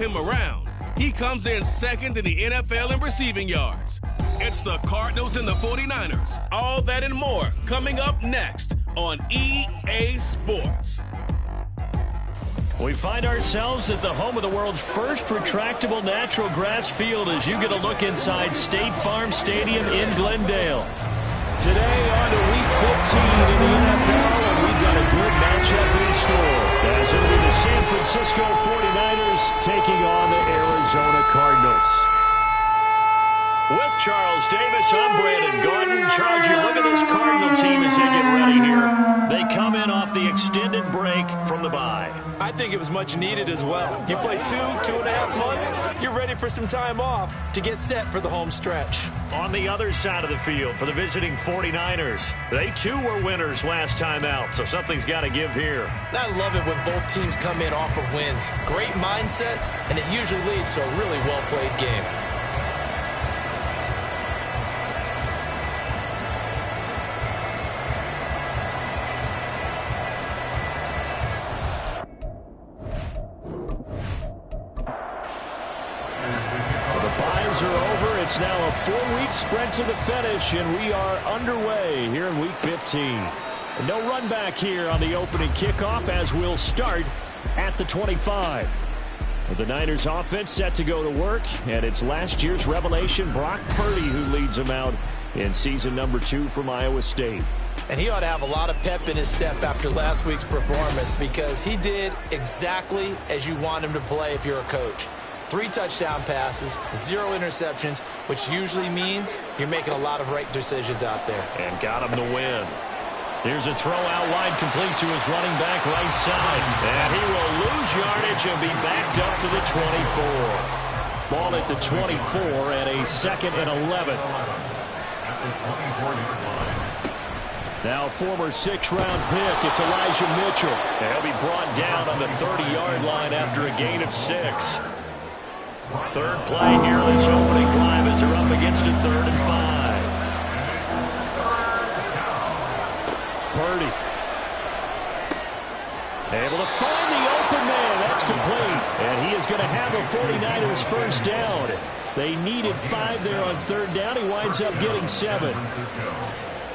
him around. He comes in second in the NFL in receiving yards. It's the Cardinals and the 49ers. All that and more coming up next on EA Sports. We find ourselves at the home of the world's first retractable natural grass field as you get a look inside State Farm Stadium in Glendale. Today on to Week 15 in the NFL, and we've got a good matchup in store. As it'll be the San Francisco 49ers taking on the Arizona Cardinals. With Charles Davis, I'm Brandon Gordon. Charles, you look at this Cardinal team as they get ready here. They come in off the extended break from the bye. I think it was much needed as well. You play 2.5 months, you're ready for some time off to get set for the home stretch. On the other side of the field for the visiting 49ers, they too were winners last time out, so something's got to give here. I love it when both teams come in off of wins. Great mindsets, and it usually leads to a really well-played game. It's now a 4-week sprint to the finish, and we are underway here in Week 15. No run back here on the opening kickoff as we'll start at the 25. The Niners offense set to go to work, and it's last year's revelation, Brock Purdy, who leads them out in season number 2 from Iowa State. And he ought to have a lot of pep in his step after last week's performance because he did exactly as you want him to play if you're a coach. 3 touchdown passes, 0 interceptions, which usually means you're making a lot of right decisions out there. And got him to win. Here's a throw out wide, complete to his running back right side. And he will lose yardage and be backed up to the 24. Ball at the 24 and a 2nd and 11. Now former 6th-round pick, it's Elijah Mitchell. And he'll be brought down on the 30-yard line after a gain of 6. Third play here, this opening drive as they're up against a 3rd and 5. Purdy. Able to find the open man. That's complete. And he is going to have a 49ers first down. They needed 5 there on 3rd down. He winds up getting 7.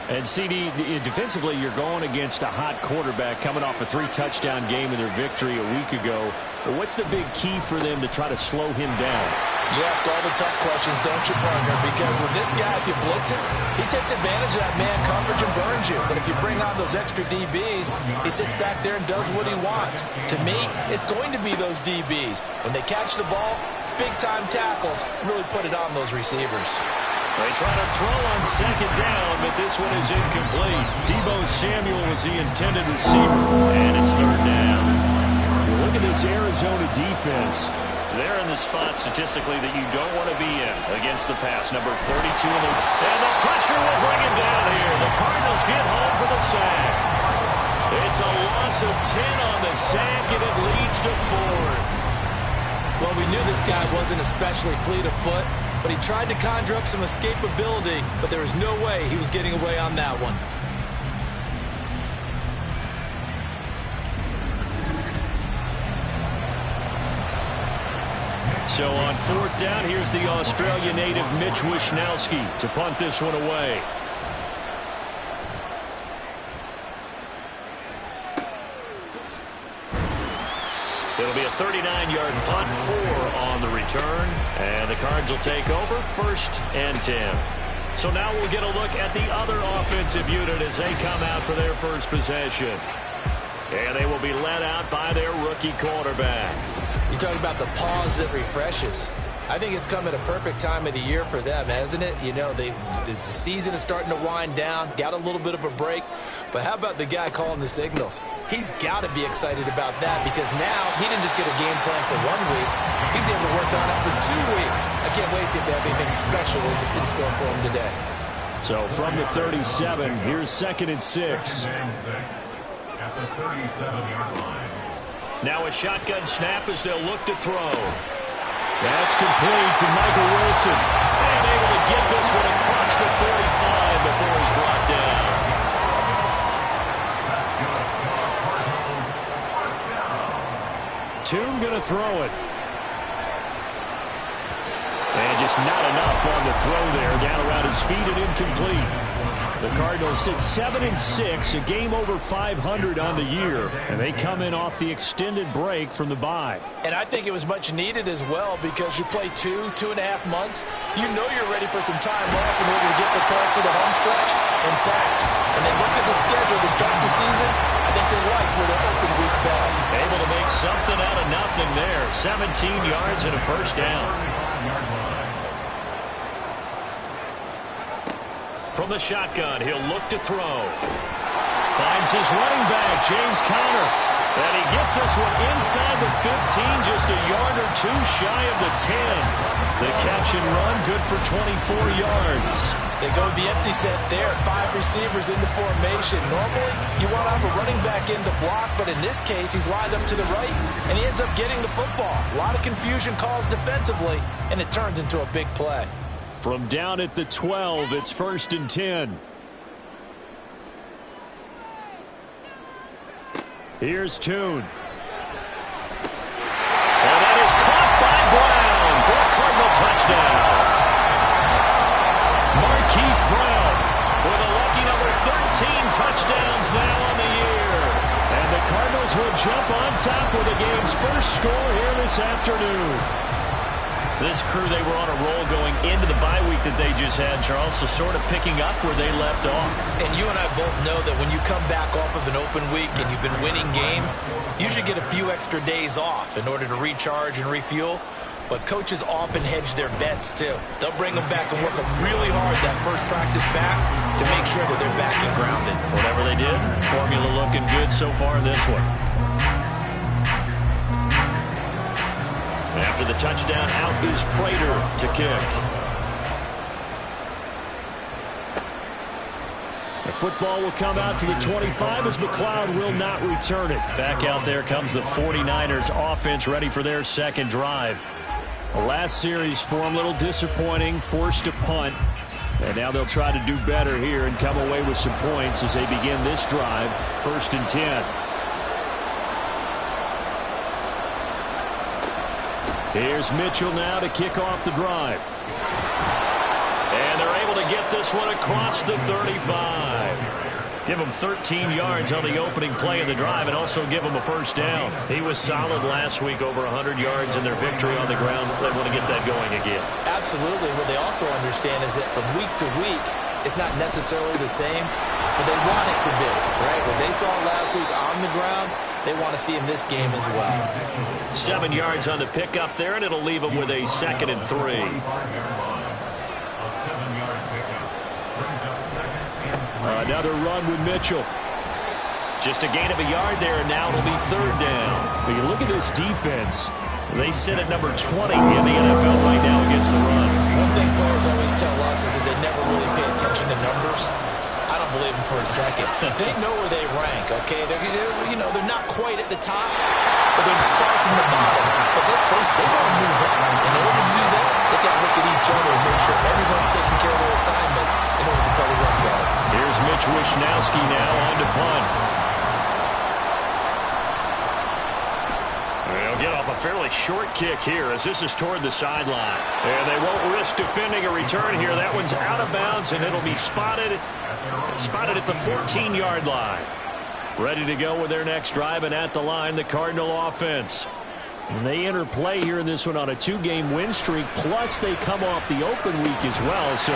And CD, defensively, you're going against a hot quarterback coming off a 3-touchdown game in their victory a week ago. But what's the big key for them to try to slow him down? You ask all the tough questions, don't you, partner? Because with this guy, if you blitz him, he takes advantage of that man coverage and burns you. But if you bring on those extra DBs, he sits back there and does what he wants. To me, it's going to be those DBs. When they catch the ball, big-time tackles really put it on those receivers. They try to throw on 2nd down, but this one is incomplete. Deebo Samuel was the intended receiver, and it's 3rd down. Well, look at this Arizona defense. They're in the spot statistically that you don't want to be in against the pass. Number 32 and the pressure will bring him down here. The Cardinals get home for the sack. It's a loss of 10 on the sack, and it leads to 4th. Well, we knew this guy wasn't especially fleet of foot, but he tried to conjure up some escapability, but there was no way he was getting away on that one. So on 4th down, here's the Australia native Mitch Wishnowsky to punt this one away. It'll be a 39-yard punt, 4 on the return, and the Cards will take over 1st and 10. So now we'll get a look at the other offensive unit as they come out for their first possession. And they will be led out by their rookie quarterback. You talk about the pause that refreshes. I think it's come at a perfect time of the year for them, hasn't it? You know, the season is starting to wind down, got a little bit of a break. But how about the guy calling the signals? He's got to be excited about that because now he didn't just get a game plan for 1 week. He's able to work on it for 2 weeks. I can't wait to see if they have anything special in store for him today. So from the 37, here's 2nd and 6. At the 37-yard line. Now a shotgun snap as they'll look to throw. That's complete to Michael Wilson. And able to get this one across the 45 before he's brought down. Toon going to throw it. Just not enough on the throw there. Down around his feet and incomplete. The Cardinals sit 7-6, a game over 500 on the year, and they come in off the extended break from the bye. And I think it was much needed as well, because you play 2.5 months. You know you're ready for some time off in order to get prepared for the home stretch. In fact, when they looked at the schedule to start the season, I think they liked where their open week fell. Able to make something out of nothing there. 17 yards and a first down. From the shotgun, he'll look to throw. Finds his running back, James Conner. And he gets this one inside the 15, just a yard or two shy of the 10. The catch and run, good for 24 yards. They go with the empty set there. 5 receivers in the formation. Normally, you want to have a running back in to block, but in this case, he's lined up to the right, and he ends up getting the football. A lot of confusion calls defensively, and it turns into a big play. From down at the 12, it's 1st and 10. Here's Tune. And that is caught by Brown for a Cardinal touchdown. Marquise Brown with a lucky number 13 touchdowns now on the year. And the Cardinals will jump on top with the game's first score here this afternoon. This crew, they were on a roll going into the bye week that they just had, Charles, so sort of picking up where they left off. And you and I both know that when you come back off of an open week and you've been winning games, you should get a few extra days off in order to recharge and refuel. But coaches often hedge their bets, too. They'll bring them back and work them really hard that first practice back to make sure that they're back and grounded. Whatever they did, formula looking good so far in this one. After the touchdown, out is Prater to kick. The football will come out to the 25 as McLeod will not return it. Back out there comes the 49ers offense ready for their second drive. The last series for them, a little disappointing, forced a punt. And now they'll try to do better here and come away with some points as they begin this drive. 1st and 10. Here's Mitchell now to kick off the drive. And they're able to get this one across the 35. Give him 13 yards on the opening play of the drive and also give him a first down. He was solid last week, over 100 yards in their victory on the ground. They want to get that going again. Absolutely. What they also understand is that from week to week, it's not necessarily the same, but they want it to be, right? What they saw last week on the ground, they want to see in this game as well. 7 yards on the pickup there, and it'll leave them with a 2nd and 3. Another run with Mitchell. Just a gain of a yard there, and now it'll be 3rd down. But you look at this defense. They sit at number 20 in the NFL right now against the run. One thing players always tell us is that they never really pay attention to numbers. I don't believe them for a second. They know where they rank, okay? They're not quite at the top, but they're far from the bottom. But let's face it, they got to move up. In order to do that, they got to look at each other and make sure everyone's taking care of their assignments in order to play the run better. Here's Mitch Wishnowski now on to punt. They'll get off a fairly short kick here as this is toward the sideline. And they won't risk defending a return here. That one's out of bounds, and it'll be spotted at the 14-yard line. Ready to go with their next drive, and at the line, the Cardinal offense. And they enter play here in this one on a 2-game win streak, plus they come off the open week as well. So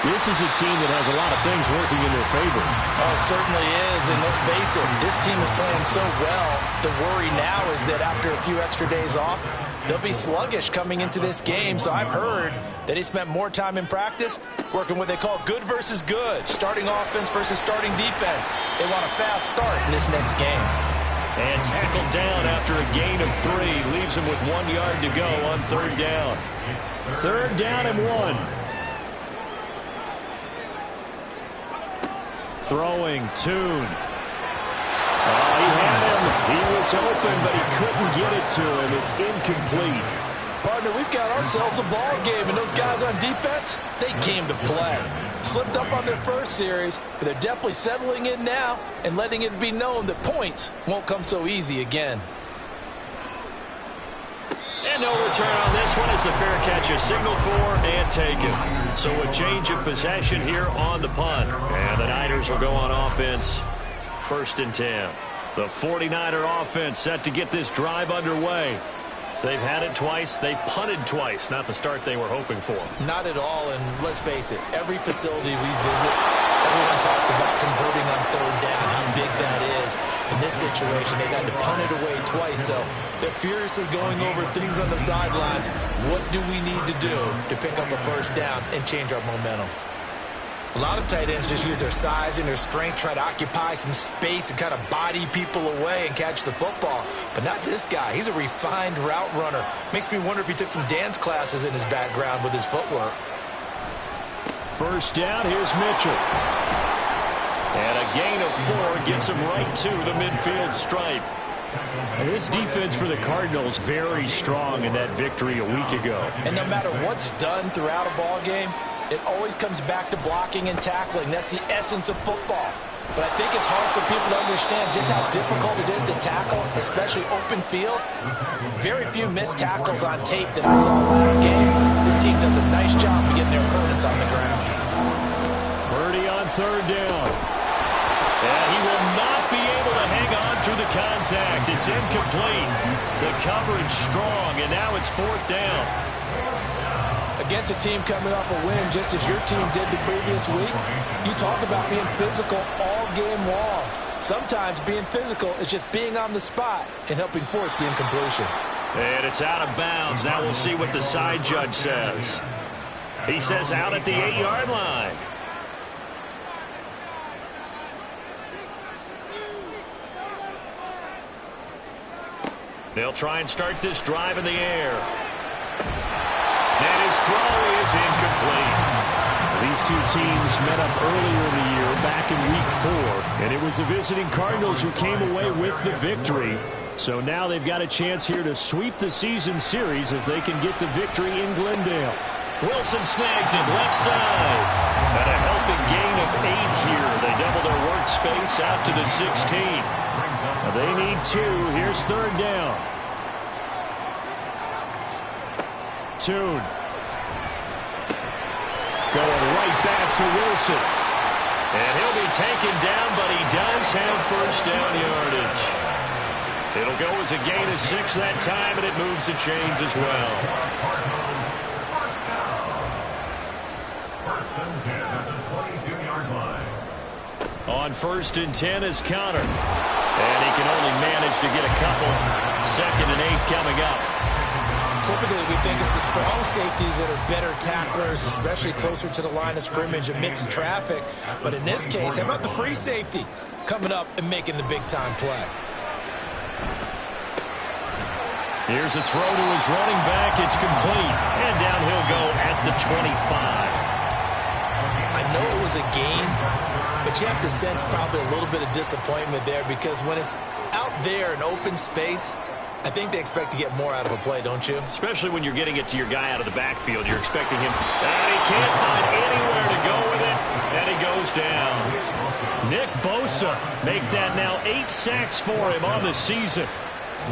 this is a team that has a lot of things working in their favor. Oh, it certainly is, and let's face it, this team is playing so well. The worry now is that after a few extra days off, they'll be sluggish coming into this game. So I've heard that he spent more time in practice working what they call good versus good, starting offense versus starting defense. They want a fast start in this next game. And tackled down after a gain of 3. Leaves him with 1 yard to go on 3rd down. 3rd down and 1. Throwing, Tune. Oh, he had him. He was open, but he couldn't get it to him. It's incomplete. Partner, we've got ourselves a ball game, and those guys on defense, they came to play. Slipped up on their first series, but they're definitely settling in now and letting it be known that points won't come so easy again. And no return on this one as the fair catch is signaled for and taken. So a change of possession here on the punt. And the Niners will go on offense. 1st and 10. The 49er offense set to get this drive underway. They've had it twice. They've punted twice. Not the start they were hoping for. Not at all, and let's face it, every facility we visit, everyone talks about converting on 3rd down, how big that is. In this situation, they've had to punt it away twice, so they're furiously going over things on the sidelines. What do we need to do to pick up a 1st down and change our momentum? A lot of tight ends just use their size and their strength, try to occupy some space and kind of body people away and catch the football. But not this guy. He's a refined route runner. Makes me wonder if he took some dance classes in his background with his footwork. 1st down, here's Mitchell. And a gain of 4 gets him right to the midfield stripe. And this defense for the Cardinals very strong in that victory a week ago. And no matter what's done throughout a ball game, it always comes back to blocking and tackling. That's the essence of football. But I think it's hard for people to understand just how difficult it is to tackle, especially open field. Very few missed tackles on tape that I saw last game. This team does a nice job of getting their opponents on the ground. Purdy on 3rd down. And he will not be able to hang on through the contact. It's incomplete. The coverage strong, and now it's 4th down. Against a team coming off a win just as your team did the previous week, you talk about being physical all game long. Sometimes being physical is just being on the spot and helping force the incompletion. And it's out of bounds. Now we'll see what the side judge says. He says out at the 8-yard line. They'll try and start this drive in the air. And his throw is incomplete. These two teams met up earlier in the year, back in Week 4, and it was the visiting Cardinals who came away with the victory. So now they've got a chance here to sweep the season series if they can get the victory in Glendale. Wilson snags it left side. And a healthy gain of 8 here. They double their workspace out to the 16. They need 2. Here's 3rd down. Tune. Going right back to Wilson. And he'll be taken down, but he does have 1st down yardage. It'll go as a gain of 6 that time, and it moves the chains as well. 1st and 10 at the 22-yard line. On 1st and 10 is Connor. And he can only manage to get a couple. 2nd and 8 coming up. Typically, we think it's the strong safeties that are better tacklers, especially closer to the line of scrimmage amidst traffic. But in this case, how about the free safety coming up and making the big-time play? Here's a throw to his running back. It's complete. And down he'll go at the 25. I know it was a gain, but you have to sense probably a little bit of disappointment there because when it's out there in open space, I think they expect to get more out of a play, don't you? Especially when you're getting it to your guy out of the backfield. You're expecting him. And he can't find anywhere to go with it. And he goes down. Nick Bosa make that now 8 sacks for him on the season.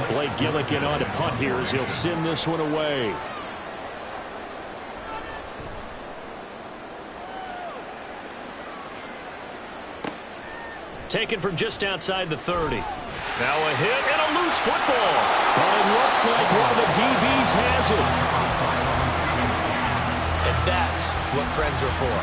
Blake Gillikin on to punt here as he'll send this one away. Taken from just outside the 30. Now a hit and a loose football. But it looks like one of the DBs has it. And that's what friends are for.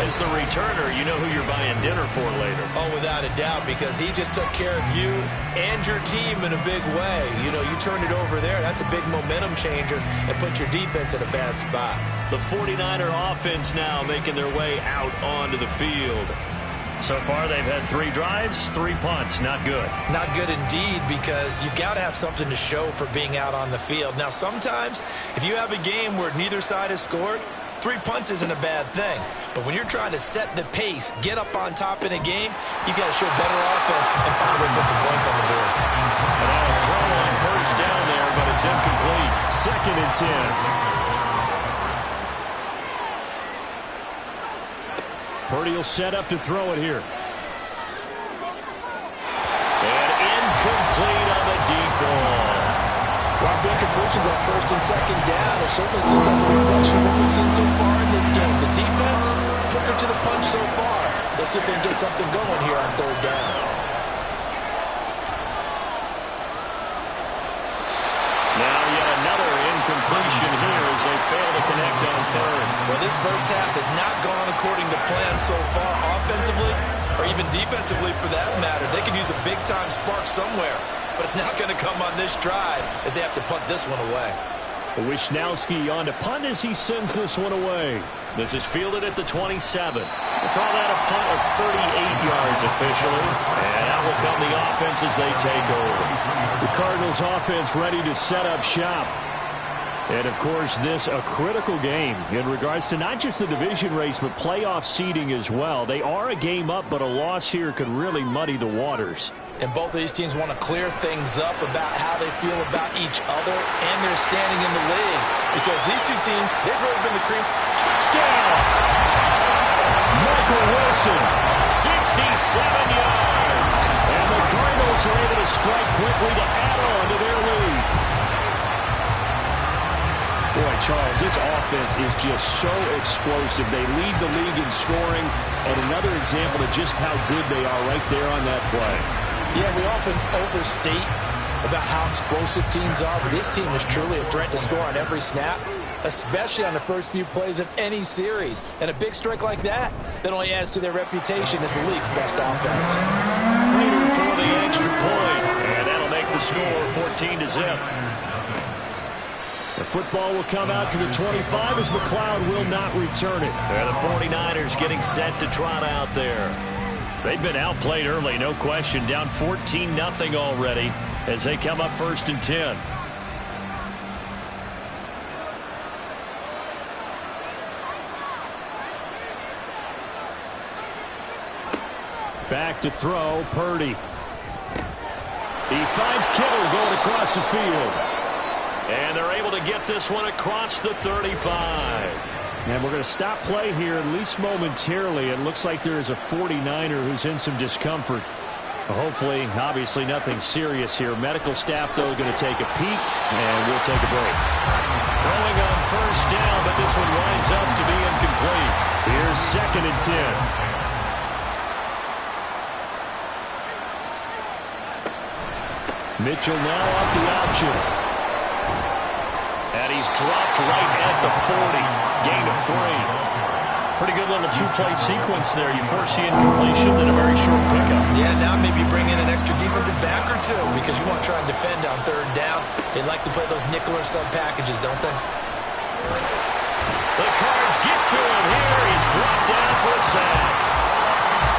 As the returner, you know who you're buying dinner for later. Oh, without a doubt, because he just took care of you and your team in a big way. You know, you turned it over there. That's a big momentum changer and put your defense in a bad spot. The 49er offense now making their way out onto the field. So far, they've had 3 drives, 3 punts. Not good. Not good indeed, because you've got to have something to show for being out on the field. Now, sometimes, if you have a game where neither side has scored, 3 punts isn't a bad thing. But when you're trying to set the pace, get up on top in a game, you've got to show better offense and find a way to put some points on the board. And now a throw on 1st down there, but it's incomplete. 2nd and 10. Purdy will set up to throw it here. And incomplete on the deep ball. Well, incomplete solutions on first and second down. It certainly seems like a reflection of what we've seen so far in this game. The defense, quicker to the punch so far. Let's see if they can get something going here on third down. Now yet another incompletion here as they fail to connect on third. Well, this first half has not gone according to plan so far offensively or even defensively for that matter. They can use a big-time spark somewhere, but it's not going to come on this drive as they have to punt this one away. Wisnowski on to punt as he sends this one away. This is fielded at the 27. We'll call that a punt of 38 yards officially. And out will come the offense as they take over. The Cardinals offense ready to set up shop. And, of course, this a critical game in regards to not just the division race, but playoff seeding as well. They are a game up, but a loss here could really muddy the waters. And both of these teams want to clear things up about how they feel about each other and their standing in the league. Because these two teams, they've really been the cream. Touchdown! Michael Wilson, 67 yards. and the Cardinals are able to strike quickly to add on to their lead. Boy, Charles, this offense is just so explosive. They lead the league in scoring, and another example of just how good they are right there on that play. Yeah, we often overstate about how explosive teams are, but this team is truly a threat to score on every snap, especially on the first few plays of any series. And a big strike like that only adds to their reputation as the league's best offense. Prater for the extra point, and that'll make the score 14-0. The football will come out to the 25 as McLeod will not return it. And the 49ers getting set to trot out there. They've been outplayed early, no question. Down 14-0 already as they come up 1st and 10. Back to throw, Purdy. He finds Kittle going across the field. And they're able to get this one across the 35. And we're going to stop play here, at least momentarily. It looks like there is a 49er who's in some discomfort. Hopefully, obviously, nothing serious here. Medical staff, though, going to take a peek, and we'll take a break. Throwing on first down, but this one winds up to be incomplete. Here's 2nd and 10. Mitchell now off the option. And he's dropped right at the 40. Gain of 3. Pretty good little two-play sequence there. You force the incompletion, then a very short pickup. Yeah, now maybe bring in an extra defensive back or two because you want to try and defend on third down. They like to play those nickel or sub packages, don't they? The Cards get to him here. He's brought down for a sack.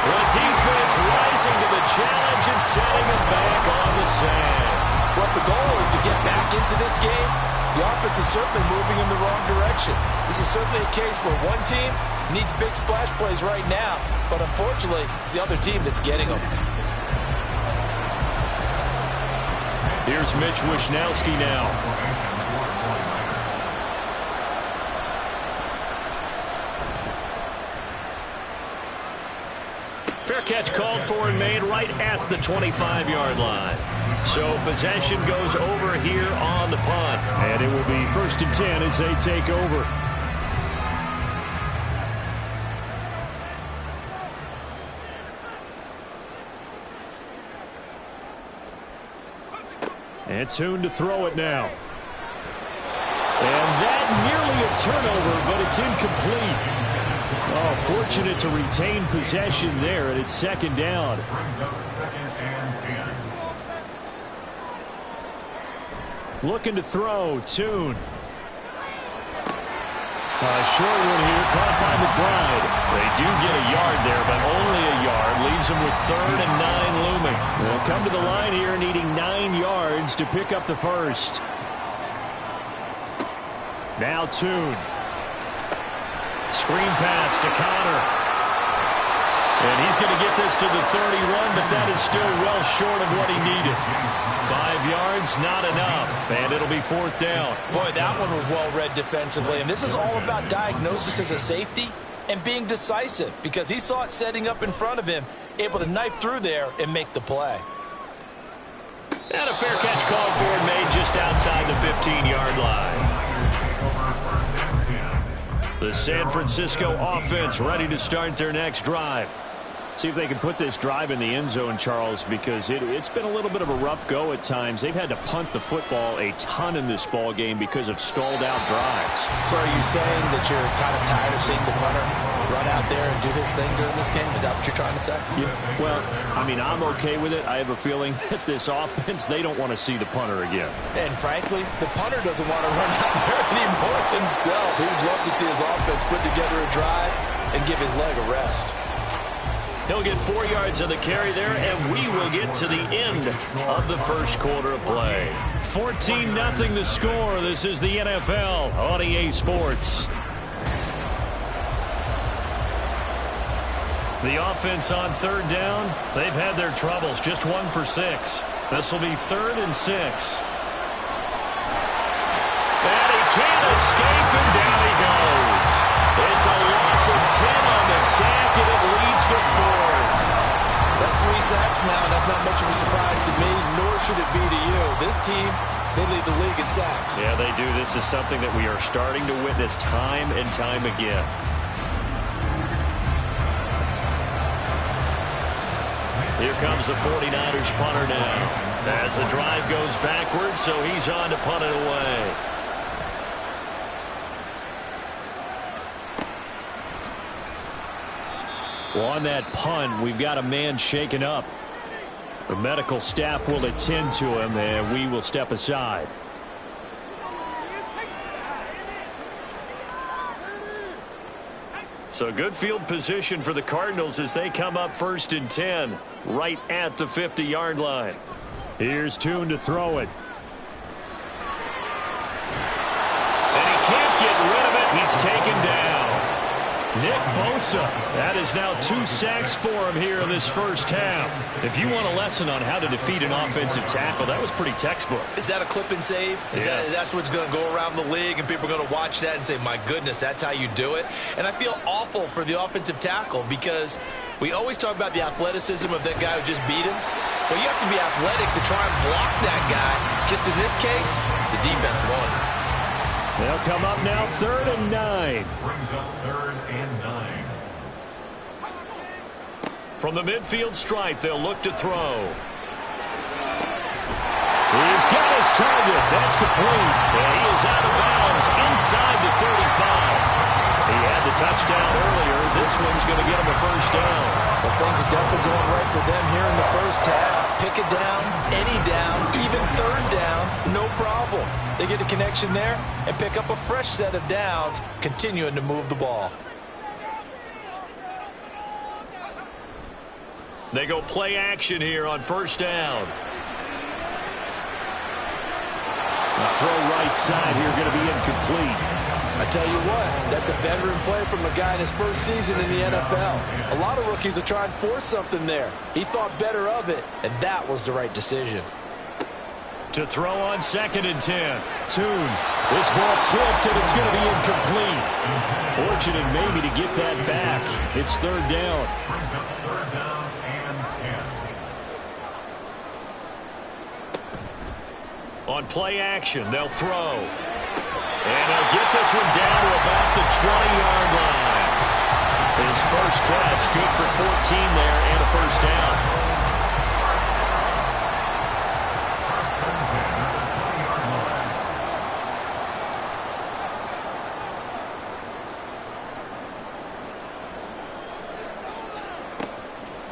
The defense rising to the challenge and setting him back on the sand. Well, if the goal is to get back into this game, the offense is certainly moving in the wrong direction. This is certainly a case where one team needs big splash plays right now, but unfortunately, it's the other team that's getting them. Here's Mitch Wishnowsky now. Fair catch called for and made right at the 25-yard line. So possession goes over here on the punt. And it will be 1st and 10 as they take over. And Tune to throw it now. And that nearly a turnover, but it's incomplete. Oh, fortunate to retain possession there, and it's 2nd down. Brings up 2nd and 10. Looking to throw, Tune. Short one here, caught by McBride. They do get a yard there, but only a yard. Leaves them with 3rd and 9 looming. They'll come to the line here needing 9 yards to pick up the first. Now Tune. Screen pass to Connor. And he's going to get this to the 31, but that is still well short of what he needed. 5 yards, not enough. And it'll be 4th down. Boy, that one was well read defensively. And this is all about diagnosis as a safety and being decisive because he saw it setting up in front of him, able to knife through there and make the play. And a fair catch called for and made just outside the 15-yard line. The San Francisco offense ready to start their next drive. See if they can put this drive in the end zone, Charles, because it's been a little bit of a rough go at times. They've had to punt the football a ton in this ball game because of stalled-out drives. So are you saying that you're kind of tired of seeing the punter run out there and do his thing during this game? Is that what you're trying to say? Yeah, well, I mean, I'm okay with it. I have a feeling that this offense, they don't want to see the punter again. And frankly, the punter doesn't want to run out there anymore himself. He would love to see his offense put together a drive and give his leg a rest. He'll get 4 yards on the carry there, and we will get to the end of the first quarter of play. 14-0 the score. This is the NFL on EA Sports. The offense on third down, they've had their troubles. Just 1 for 6. This will be 3rd and 6. And he can't escape, and down he goes. It's a loss of 10 on the sack, and it leads to 4th. That's 3 sacks now, and that's not much of a surprise to me, nor should it be to you. This team, they lead the league in sacks. Yeah, they do. This is something that we are starting to witness time and time again. Here comes the 49ers punter now. As the drive goes backwards, so he's on to punt it away. Well, on that punt, we've got a man shaken up. The medical staff will attend to him, and we will step aside. So good field position for the Cardinals as they come up 1st and 10, right at the 50-yard line. Here's Tune to throw it. And he can't get rid of it. He's taken down. Nick Bosa. That is now 2 sacks for him here in this first half. If you want a lesson on how to defeat an offensive tackle, that was pretty textbook. Is that a clip and save? That's what's going to go around the league, and people are going to watch that and say, my goodness, that's how you do it? And I feel awful for the offensive tackle because we always talk about the athleticism of that guy who just beat him. Well, you have to be athletic to try and block that guy. Just in this case, the defense won. They'll come up now 3rd and 9. Brings up 3rd and 9. From the midfield stripe, they'll look to throw. He's got his target. That's complete. And he is out of bounds inside the 35. He had the touchdown earlier. This one's going to get him a first down. Well, things are definitely going right for them here in the first half. Pick it down, any down, even 3rd down, no problem. They get a connection there and pick up a fresh set of downs, continuing to move the ball. They go play action here on 1st down. The throw right side here going to be incomplete. I tell you what, that's a veteran play from a guy in his first season in the NFL. A lot of rookies are trying to force something there. He thought better of it, and that was the right decision. To throw on 2nd and 10. Tune. This ball tipped, and it's going to be incomplete. Fortunate maybe to get that back. It's 3rd down. Brings up 3rd down and 10. On play action, they'll throw. And he'll get this one down to about the 20-yard line. His first catch, good for 14 there and a first down.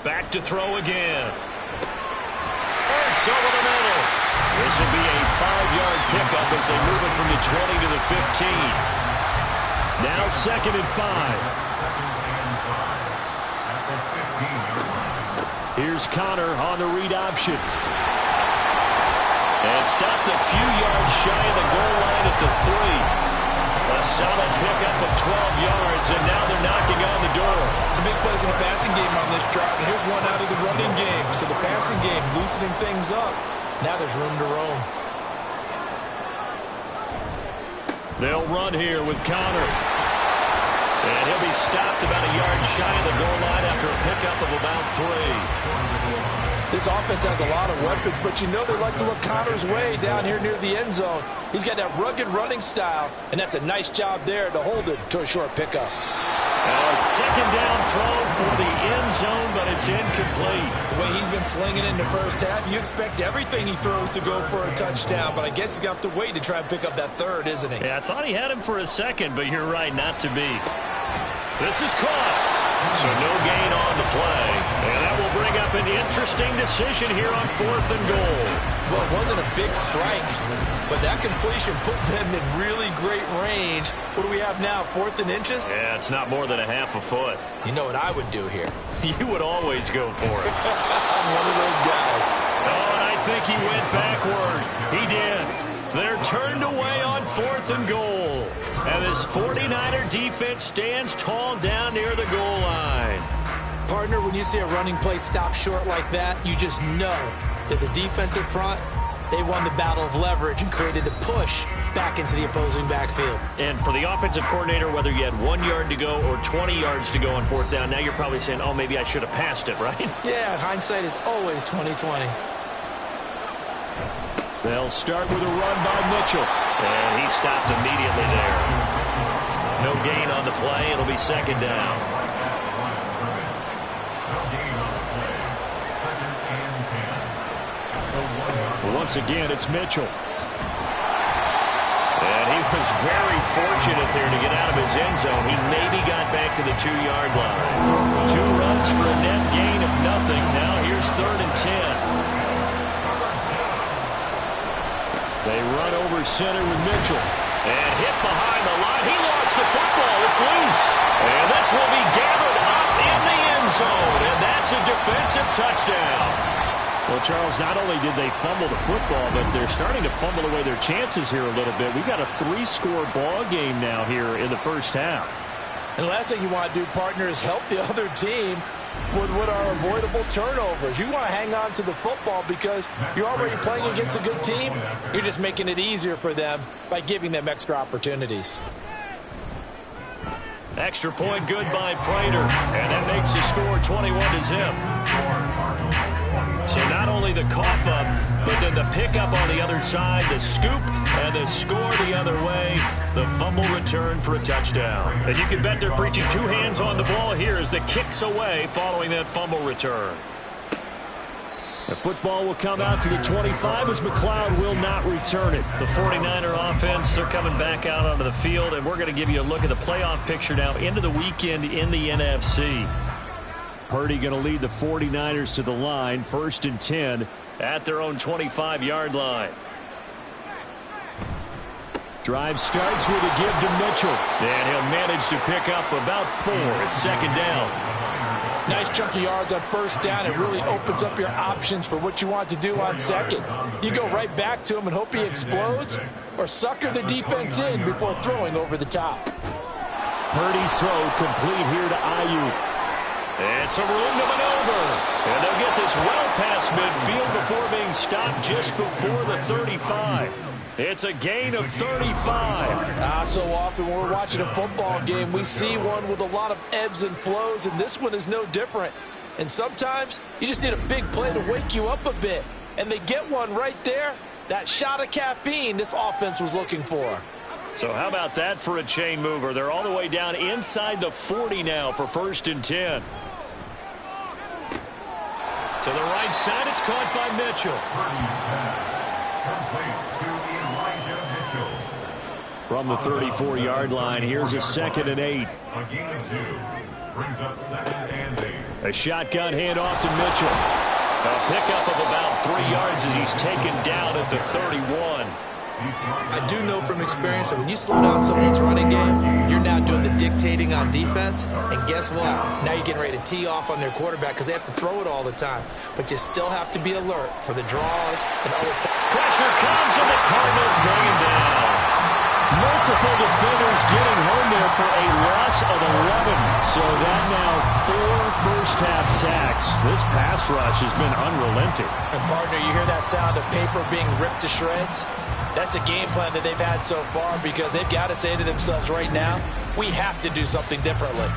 Back to throw again. Ertz over the middle. This will be a 5-yard pickup as they move it from the 20 to the 15. Now 2nd and 5. Here's Connor on the read option. And stopped a few yards shy of the goal line at the 3. A solid pickup of 12 yards, and now they're knocking on the door. Some big plays in the passing game on this drive, and here's one out of the running game. So the passing game loosening things up. Now there's room to roam. They'll run here with Connor. And he'll be stopped about a yard shy of the goal line after a pickup of about 3. This offense has a lot of weapons, but you know they like to look Connor's way down here near the end zone. He's got that rugged running style, and that's a nice job there to hold it to a short pickup. A second down throw for the end zone, but it's incomplete. The way he's been slinging it in the first half, you expect everything he throws to go for a touchdown, but I guess he's going to have to wait to try and pick up that third, isn't he? Yeah, I thought he had him for a second, but you're right, not to be. This is caught. So no gain on the play. And that will bring up an interesting decision here on 4th and goal. Well, it wasn't a big strike, but that completion put them in really great range. What do we have now, 4th and inches? Yeah, it's not more than a half a foot. You know what I would do here? You would always go for it. I'm one of those guys. Oh, and I think he went backward. He did. They're turned away on 4th and goal. And this 49er defense stands tall down near the goal line. Partner, when you see a running play stop short like that, you just know that the defense in front, they won the battle of leverage and created a push back into the opposing backfield. And for the offensive coordinator, whether you had 1 yard to go or 20 yards to go on 4th down, now you're probably saying, oh, maybe I should have passed it, right? Yeah, hindsight is always 20/20. They'll start with a run by Mitchell. And he stopped immediately there. No gain on the play. It'll be second down. Once again, it's Mitchell. And he was very fortunate there to get out of his end zone. He maybe got back to the 2-yard line. 2 runs for a net gain of nothing. Now here's 3rd and 10. They run over center with Mitchell. And hit behind the line. He lost the football. It's loose. And this will be gathered up in the end zone. And that's a defensive touchdown. Well, Charles, not only did they fumble the football, but they're starting to fumble away their chances here a little bit. We've got a 3-score ball game now here in the first half. And the last thing you want to do, partner, is help the other team with what are avoidable turnovers. You want to hang on to the football because you're already playing against a good team. You're just making it easier for them by giving them extra opportunities. Extra point good by Prater. And that makes the score 21-0. So not only the cough up, but then the pickup on the other side, the scoop, and the score the other way, the fumble return for a touchdown. And you can bet they're preaching 2 hands on the ball here as the kick's away following that fumble return. The football will come out to the 25 as McLeod will not return it. The 49er offense, they're coming back out onto the field, and we're going to give you a look at the playoff picture now into the weekend in the NFC. Purdy going to lead the 49ers to the line, 1st and 10. At their own 25-yard line. Drive starts with a give to Mitchell. And he'll manage to pick up about 4. It's second down. Nice chunk of yards on 1st down. It really opens up your options for what you want to do on 2nd. You go right back to him and hope he explodes, or sucker the defense in before throwing over the top. Purdy's throw complete here to Ayuk. It's a room to maneuver. And they'll get this well past midfield before being stopped just before the 35. It's a gain of 35. So often when we're watching a football game, we see one with a lot of ebbs and flows, and this one is no different. And sometimes you just need a big play to wake you up a bit. And they get one right there. That shot of caffeine this offense was looking for. So how about that for a chain mover? They're all the way down inside the 40 now for 1st and 10. To the right side, it's caught by Mitchell. From the 34-yard line, here's a 2nd and 8. A gain of 2 brings up 2nd and 8. A shotgun handoff to Mitchell. A pickup of about 3 yards as he's taken down at the 31. I do know from experience that when you slow down someone's running game, you're now doing the dictating on defense. And guess what? Now you're getting ready to tee off on their quarterback because they have to throw it all the time. But you still have to be alert for the draws and other. Pressure comes and the Cardinals bring him down. Multiple defenders getting home there for a loss of 11. So that now 4 first-half sacks. This pass rush has been unrelenting. And partner, you hear that sound of paper being ripped to shreds? That's the game plan that they've had so far because they've got to say to themselves right now, we have to do something differently.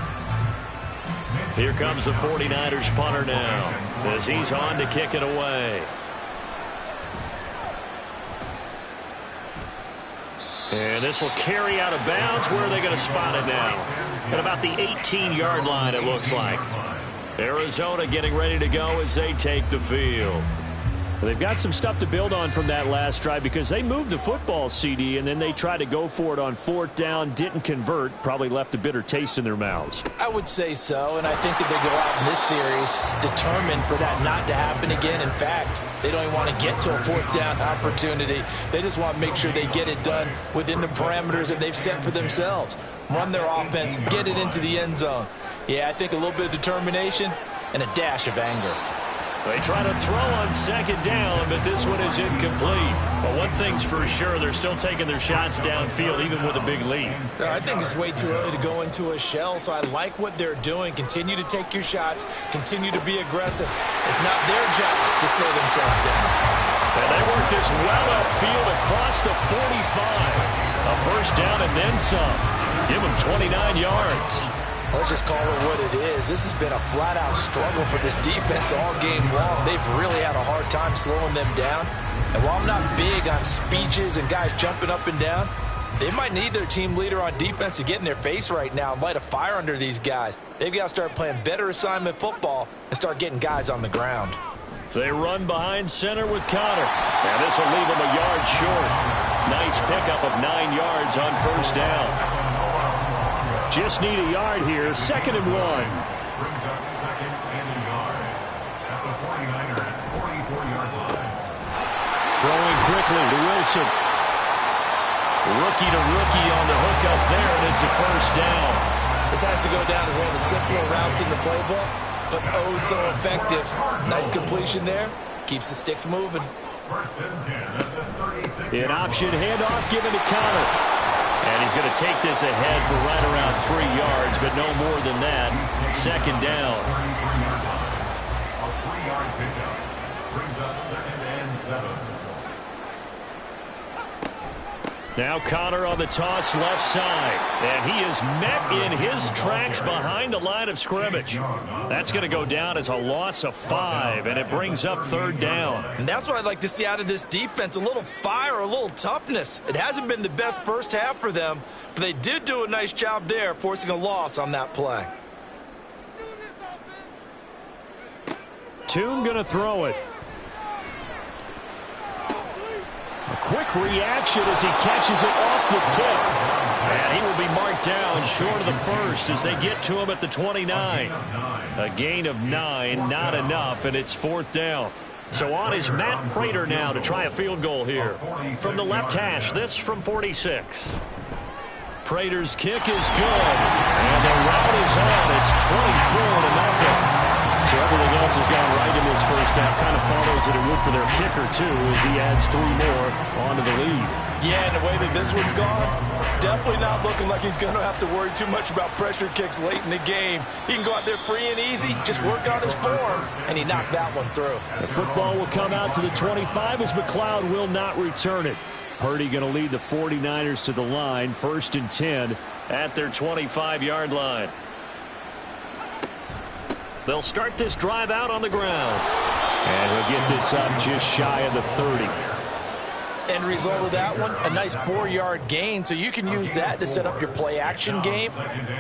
Here comes the 49ers punter now as he's on to kick it away. And this will carry out of bounds. Where are they going to spot it now? At about the 18-yard line, it looks like. Arizona getting ready to go as they take the field. They've got some stuff to build on from that last drive because they moved the football, CD, and then they tried to go for it on 4th down, didn't convert, probably left a bitter taste in their mouths. I would say so, and I think that they go out in this series determined for that not to happen again. In fact, they don't even want to get to a 4th down opportunity. They just want to make sure they get it done within the parameters that they've set for themselves. Run their offense, get it into the end zone. Yeah, I think a little bit of determination and a dash of anger. They try to throw on 2nd down, but this one is incomplete. But one thing's for sure, they're still taking their shots downfield, even with a big lead. I think it's way too early to go into a shell, so I like what they're doing. Continue to take your shots. Continue to be aggressive. It's not their job to slow themselves down. And they work this well upfield across the 45. A 1st down and then some. Give them 29 yards. Let's just call it what it is. This has been a flat-out struggle for this defense all game long. They've really had a hard time slowing them down. And while I'm not big on speeches and guys jumping up and down, they might need their team leader on defense to get in their face right now and light a fire under these guys. They've got to start playing better assignment football and start getting guys on the ground. They run behind center with Connor. And this will leave them a yard short. Nice pickup of 9 yards on 1st down. Just need a yard here. 2nd and 1. Brings up 2nd and a yard at the 49ers 44-yard line. Throwing quickly to Wilson. Rookie to rookie on the hook up there, and it's a 1st down. This has to go down as one of the simpler routes in the playbook, but oh so effective. Nice completion there. Keeps the sticks moving. 1st and 10 at the 36. An option handoff given to Connor. And he's going to take this ahead for right around 3 yards, but no more than that. 2nd down. A 3-yard pickup brings up 2nd and 7. Now Connor on the toss left side. And he is met in his tracks behind the line of scrimmage. That's going to go down as a loss of 5, and it brings up 3rd down. And that's what I'd like to see out of this defense, a little fire, a little toughness. It hasn't been the best first half for them, but they did do a nice job there, forcing a loss on that play. Toon going to throw it. A quick reaction as he catches it off the tip. And he will be marked down short of the 1st as they get to him at the 29. A gain of 9, not enough, and it's 4th down. So on is Matt Prater now to try a field goal here. From the left hash, this from 46. Prater's kick is good. And the route is on. It's 24-0. So everything else has gone right in this first half. Kind of follows that it would for their kicker, too, as he adds 3 more onto the lead. Yeah, and the way that this one's gone, definitely not looking like he's going to have to worry too much about pressure kicks late in the game. He can go out there free and easy, just work on his form, and he knocked that one through. The football will come out to the 25 as McLeod will not return it. Purdy going to lead the 49ers to the line, 1st and 10 at their 25-yard line. They'll start this drive out on the ground. And he'll get this up just shy of the 30. End result of that one, a nice 4-yard gain, so you can use that to set up your play-action game,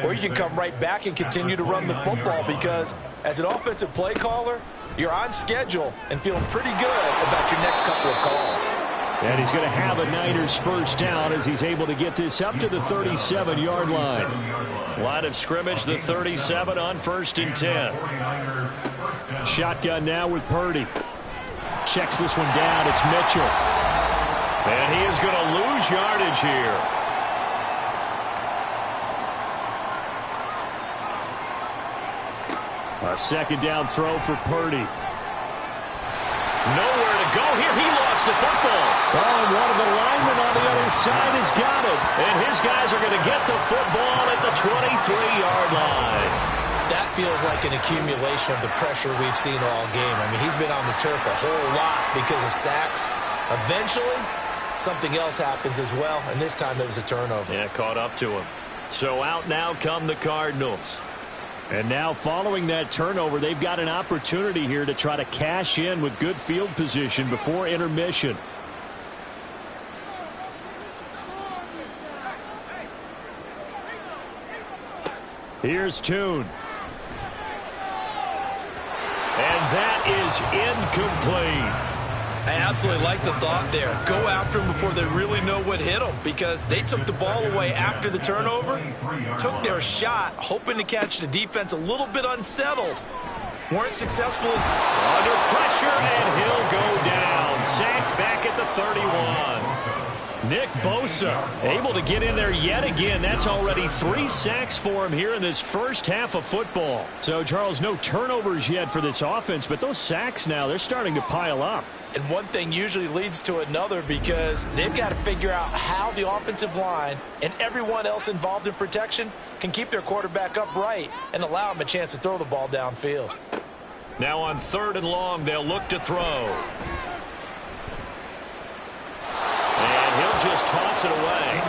or you can come right back and continue to run the football because as an offensive play caller, you're on schedule and feeling pretty good about your next couple of calls. And he's going to have a Niners 1st down as he's able to get this up to the 37-yard line. Line of scrimmage, the 37 on 1st and 10. Shotgun now with Purdy. Checks this one down. It's Mitchell. And he is going to lose yardage here. A 2nd down throw for Purdy. Nowhere to go here. He lost the football. Oh, and one of the linemen on the other side has got it. And his guys are going to get the football at the 23-yard line. That feels like an accumulation of the pressure we've seen all game. I mean, he's been on the turf a whole lot because of sacks. Eventually, something else happens as well, and this time it was a turnover. Yeah, caught up to him. So out now come the Cardinals. And now following that turnover, they've got an opportunity here to try to cash in with good field position before intermission. Here's Toon. And that is incomplete. I absolutely like the thought there. Go after them before they really know what hit them, because they took the ball away after the turnover, took their shot, hoping to catch the defense a little bit unsettled. Weren't successful. Under pressure, and he'll go down. Sacked back at the 31. Nick Bosa able to get in there yet again. That's already 3 sacks for him here in this first half of football. So, Charles, no turnovers yet for this offense, but those sacks now, they're starting to pile up. And one thing usually leads to another, because they've got to figure out how the offensive line and everyone else involved in protection can keep their quarterback upright and allow him a chance to throw the ball downfield. Now on 3rd and long, they'll look to throw. And he'll just toss it away.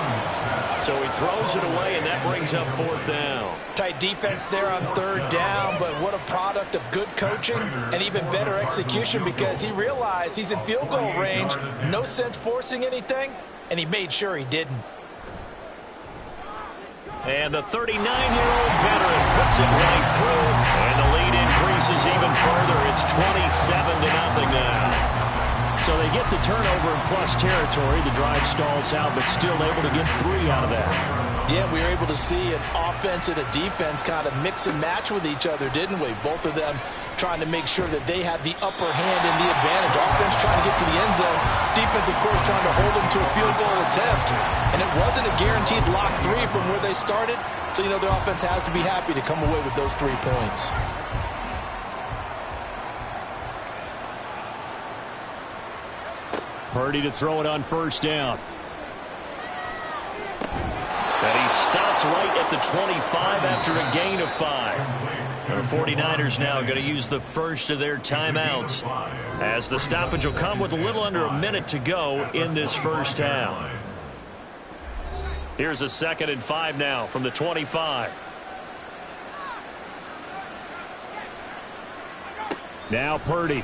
So he throws it away, and that brings up 4th down. Tight defense there on 3rd down, but what a product of good coaching and even better execution, because he realized he's in field goal range, no sense forcing anything, and he made sure he didn't. And the 39-year-old veteran puts it right through, and the lead increases even further. It's 27-0 now. So they get the turnover in plus territory. The drive stalls out, but still able to get 3 out of that. Yeah, we were able to see an offense and a defense kind of mix and match with each other, didn't we? Both of them trying to make sure that they had the upper hand and the advantage. Offense trying to get to the end zone. Defense, of course, trying to hold them to a field goal attempt. And it wasn't a guaranteed lock 3 from where they started. So, you know, their offense has to be happy to come away with those 3 points. Purdy to throw it on 1st down. And he stopped right at the 25 after a gain of 5. The 49ers now going to use the first of their timeouts, as the stoppage will come with a little under a minute to go in this first half. Here's a 2nd and 5 now from the 25. Now Purdy.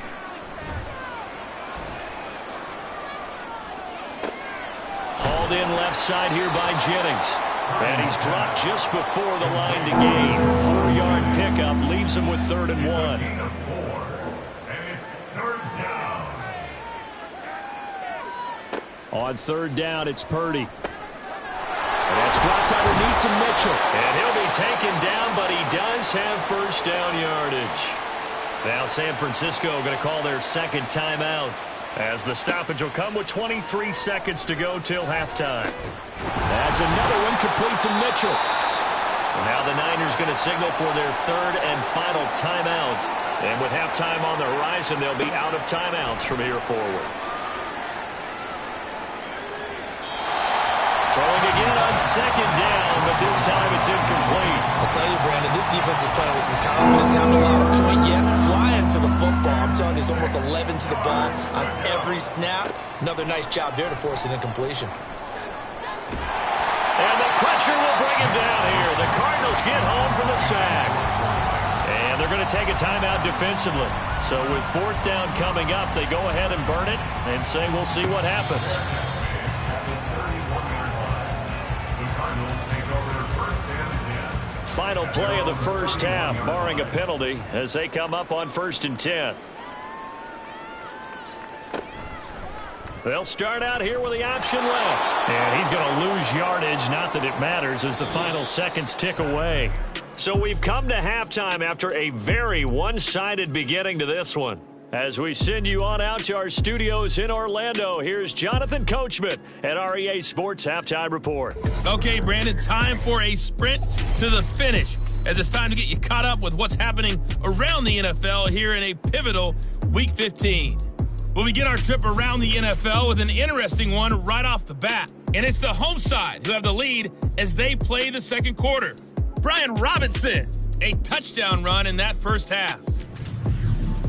Hauled in left side here by Jennings. And he's dropped just before the line to gain. 4-yard pickup leaves him with 3rd and 1. And it's 3rd down. On 3rd down, it's Purdy. And that's dropped underneath to Mitchell. And he'll be taken down, but he does have 1st down yardage. Now San Francisco going to call their 2nd timeout, as the stoppage will come with 23 seconds to go till halftime. That's another one complete to Mitchell. And now the Niners going to signal for their 3rd and final timeout. And with halftime on the horizon, they'll be out of timeouts from here forward. Throwing again on 2nd down, but this time it's incomplete. I'll tell you, Brandon, this defense is playing with some confidence, having a lot of point yet, flying to the football. I'm telling you, it's almost 11 to the ball on every snap. Another nice job there to force an incompletion. And the pressure will bring him down here. The Cardinals get home from the sack. And they're going to take a timeout defensively. So with 4th down coming up, they go ahead and burn it and say we'll see what happens. Final play of the first half, barring a penalty, as they come up on 1st and 10. They'll start out here with the option left. And he's going to lose yardage, not that it matters, as the final seconds tick away. So we've come to halftime after a very one-sided beginning to this one. As we send you on out to our studios in Orlando, here's Jonathan Coachman at REA Sports Halftime Report. Okay, Brandon, time for a sprint to the finish, as it's time to get you caught up with what's happening around the NFL here in a pivotal Week 15. We'll begin our trip around the NFL with an interesting one right off the bat. And it's the home side who have the lead as they play the 2nd quarter. Brian Robinson, a touchdown run in that first half.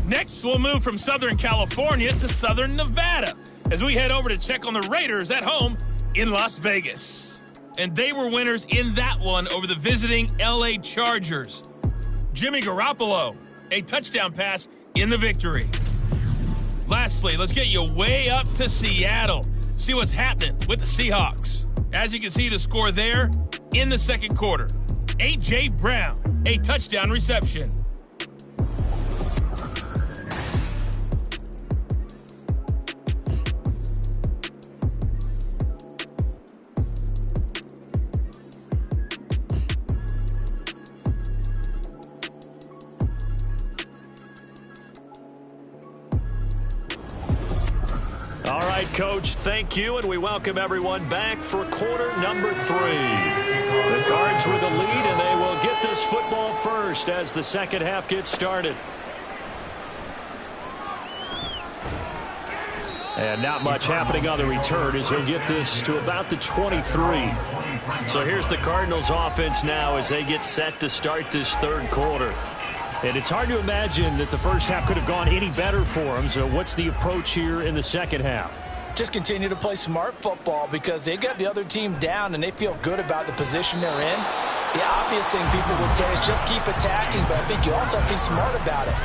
Next, we'll move from Southern California to Southern Nevada as we head over to check on the Raiders at home in Las Vegas. And they were winners in that one over the visiting LA Chargers. Jimmy Garoppolo, a touchdown pass in the victory. Lastly, let's get you way up to Seattle. See what's happening with the Seahawks. As you can see, the score there in the second quarter. A.J. Brown, a touchdown reception. All right, Coach, thank you, and we welcome everyone back for quarter number 3. The Cards with the lead, and they will get this football first as the second half gets started. And not much happening on the return as he'll get this to about the 23. So here's the Cardinals offense now as they get set to start this third quarter. And it's hard to imagine that the first half could have gone any better for them. So what's the approach here in the second half? Just continue to play smart football because they got the other team down and they feel good about the position they're in. The obvious thing people would say is just keep attacking, but I think you also have to be smart about it.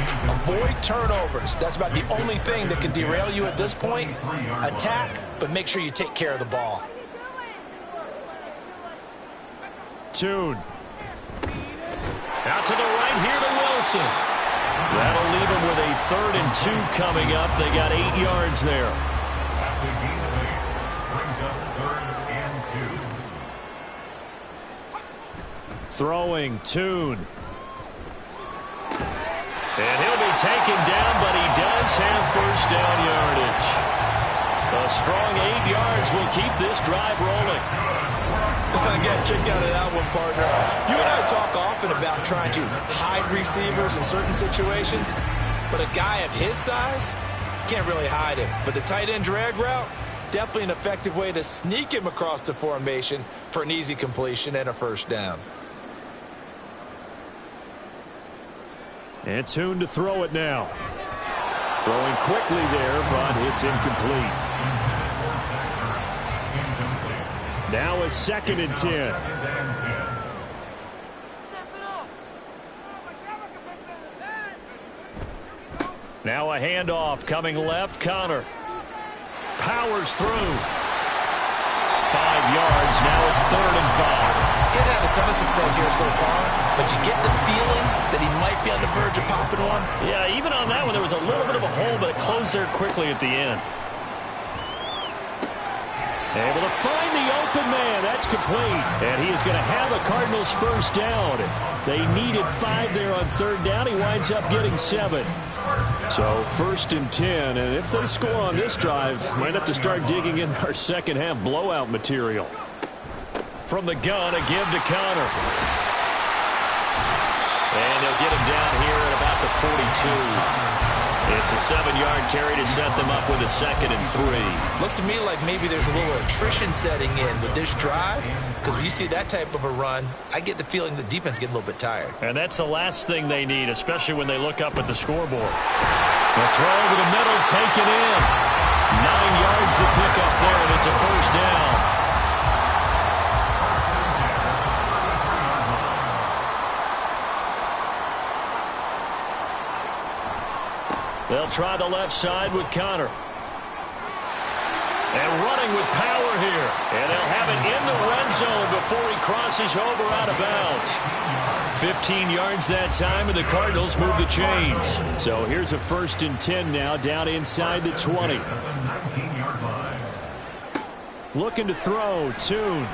Avoid turnovers. That's about the only thing that can derail you at this point. Attack, but make sure you take care of the ball. Tune. Out to the right here to Wilson. That'll leave him with a 3rd and 2 coming up. They got 8 yards there. As the game brings up 3rd and 2. Throwing, Tune. And he'll be taken down, but he does have first down yardage. A strong 8 yards will keep this drive rolling. I got a kick out of that one, partner. You and I talk often about trying to hide receivers in certain situations, but a guy of his size can't really hide him. But the tight end drag route, definitely an effective way to sneak him across the formation for an easy completion and a first down. And Tune to throw it now. Throwing quickly there, but it's incomplete. Now a 2nd and 10. Now a handoff coming left. Connor powers through. 5 yards. Now it's 3rd and 5. He's had a ton of success here so far, but you get the feeling that he might be on the verge of popping one. Yeah, even on that one, there was a little bit of a hole, but it closed there quickly at the end. Able to find the open man. That's complete. And he is going to have a Cardinals first down. They needed 5 there on 3rd down. He winds up getting 7. So 1st and 10. And if they score on this drive, might have to start digging in our second half blowout material. From the gun, a give to Connor. And they'll get him down here at about the 42. It's a 7-yard carry to set them up with a 2nd and 3. Looks to me like maybe there's a little attrition setting in with this drive, because when you see that type of a run, I get the feeling the defense getting a little bit tired. And that's the last thing they need, especially when they look up at the scoreboard. The throw over the middle, taken in. 9 yards to pick up there, and it's a first down. They'll try the left side with Connor. And running with power here. And they'll have it in the red zone before he crosses over out of bounds. 15 yards that time, and the Cardinals move the chains. So here's a 1st and 10 now, down inside the 20. Looking to throw, Tune.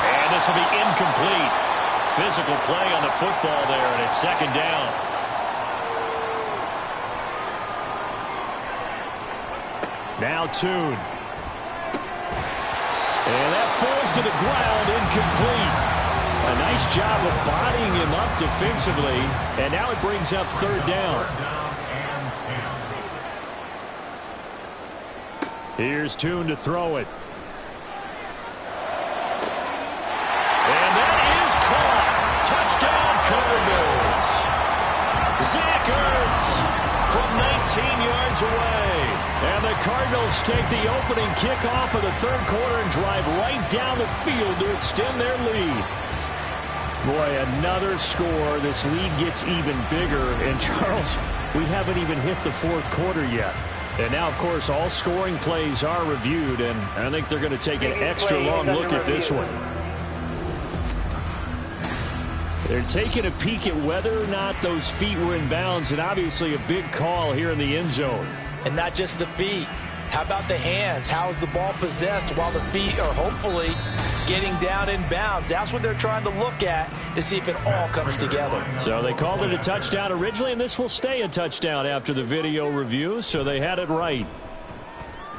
And this will be incomplete. Physical play on the football there, and it's 2nd down. Now Tune. And that falls to the ground, incomplete. A nice job of bodying him up defensively. And now it brings up 3rd down. Here's Tune to throw it. And that is caught. Touchdown Cardinals. Zach Ertz from 19 yards away. And the Cardinals take the opening kickoff of the 3rd quarter and drive right down the field to extend their lead. Boy, another score. This lead gets even bigger. And, Charles, we haven't even hit the fourth quarter yet. And now, of course, all scoring plays are reviewed, and I think they're going to take an extra long look at this one. They're taking a peek at whether or not those feet were in bounds, and obviously a big call here in the end zone. And not just the feet. How about the hands? How is the ball possessed while the feet are hopefully getting down in bounds? That's what they're trying to look at to see if it all comes together. So they called it a touchdown originally, and this will stay a touchdown after the video review, so they had it right.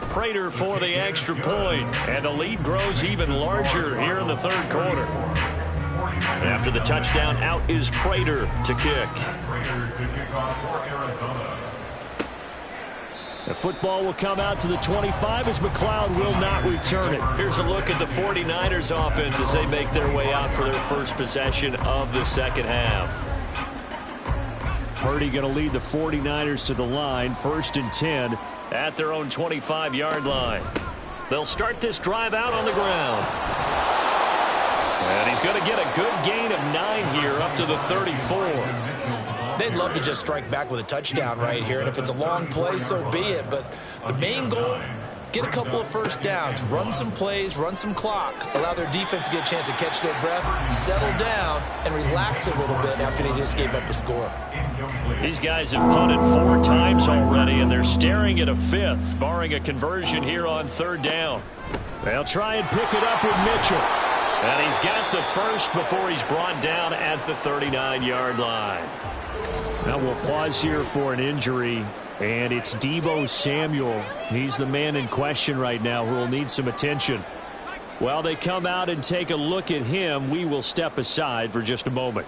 Prater for the extra point, and the lead grows even larger here in the third quarter. After the touchdown, out is Prater to kick. Prater to kick off for Arizona. The football will come out to the 25 as McLeod will not return it. Here's a look at the 49ers offense as they make their way out for their first possession of the second half. Purdy going to lead the 49ers to the line, 1st and 10. At their own 25-yard line. They'll start this drive out on the ground. And he's going to get a good gain of 9 here up to the 34. They'd love to just strike back with a touchdown right here, and if it's a long play, so be it. But the main goal, get a couple of first downs, run some plays, run some clock, allow their defense to get a chance to catch their breath, settle down, and relax a little bit after they just gave up a score. These guys have punted 4 times already, and they're staring at a 5th, barring a conversion here on 3rd down. They'll try and pick it up with Mitchell. And he's got the first before he's brought down at the 39-yard line. Now we'll pause here for an injury, and it's Deebo Samuel. He's the man in question right now who will need some attention. While they come out and take a look at him, we will step aside for just a moment.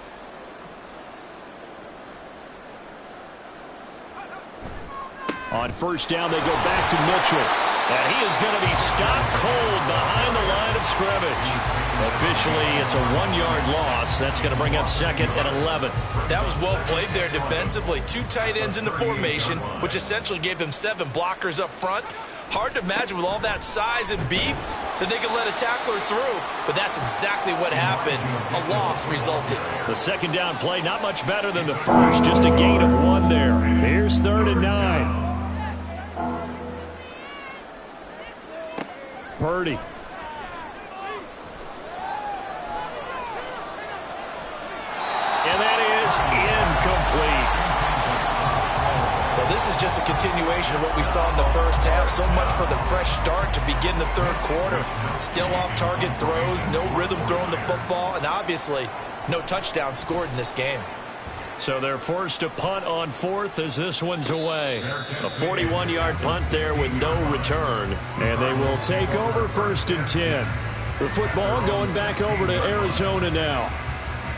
On 1st down, they go back to Mitchell. And he is going to be stopped cold behind the line of scrimmage. Officially, it's a 1-yard loss. That's going to bring up 2nd and 11. That was well played there defensively. 2 tight ends in the formation, which essentially gave them 7 blockers up front. Hard to imagine with all that size and beef that they could let a tackler through. But that's exactly what happened. A loss resulted. The 2nd down play, not much better than the first. Just a gain of 1 there. Here's 3rd and 9. Purdy. And that is incomplete. Well, this is just a continuation of what we saw in the first half. So much for the fresh start to begin the 3rd quarter. Still off-target throws, no rhythm throwing the football, and obviously no touchdown scored in this game. So they're forced to punt on 4th as this one's away. A 41-yard punt there with no return. And they will take over 1st and 10. The football going back over to Arizona now.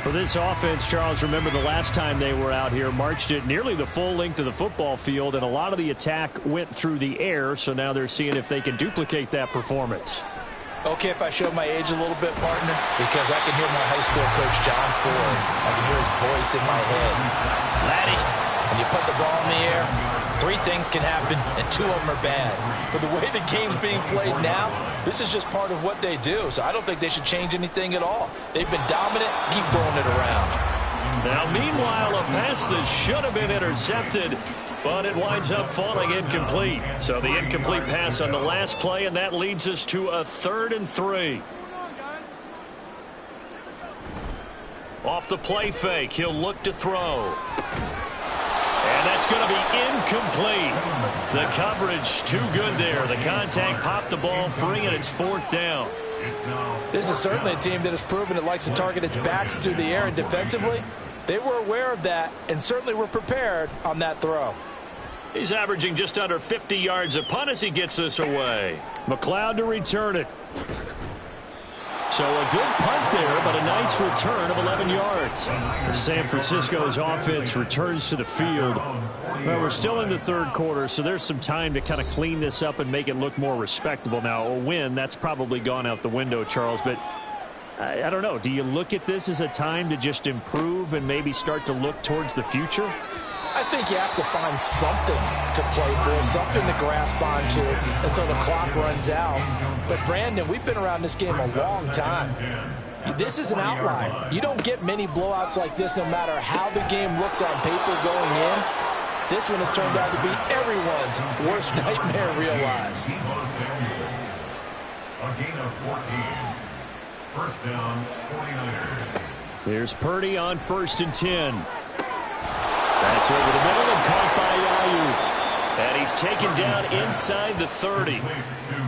For this offense, Charles, remember the last time they were out here, marched it nearly the full length of the football field, and a lot of the attack went through the air, so now they're seeing if they can duplicate that performance. Okay, if I show my age a little bit, partner, because I can hear my high school coach, John Ford. I can hear his voice in my head. Laddie, when you put the ball in the air, 3 things can happen, and 2 of them are bad. For the way the game's being played now, this is just part of what they do, so I don't think they should change anything at all. They've been dominant. Keep throwing it around. Now, meanwhile, a pass that should have been intercepted, but it winds up falling incomplete. So the incomplete pass on the last play, and that leads us to a 3rd and 3. Off the play fake, he'll look to throw. And that's going to be incomplete. The coverage too good there. The contact popped the ball free, and it's 4th down. This is certainly a team that has proven it likes to target its backs through the air, and defensively, they were aware of that and certainly were prepared on that throw. He's averaging just under 50 yards a punt as he gets this away. McLeod to return it. So a good punt there, but a nice return of 11 yards. San Francisco's offense returns to the field. Well, we're still in the 3rd quarter, so there's some time to kind of clean this up and make it look more respectable. Now, a win, that's probably gone out the window, Charles, but I don't know. Do you look at this as a time to just improve and maybe start to look towards the future? I think you have to find something to play for, something to grasp onto until the clock runs out. But, Brandon, we've been around this game a long time. This is an outlier. You don't get many blowouts like this no matter how the game looks on paper going in. This one has turned out to be everyone's worst nightmare realized. A gain of 14. First down, 49ers. Here's Purdy on 1st and 10. That's over the middle and caught by Ayuk. And he's taken down inside the 30.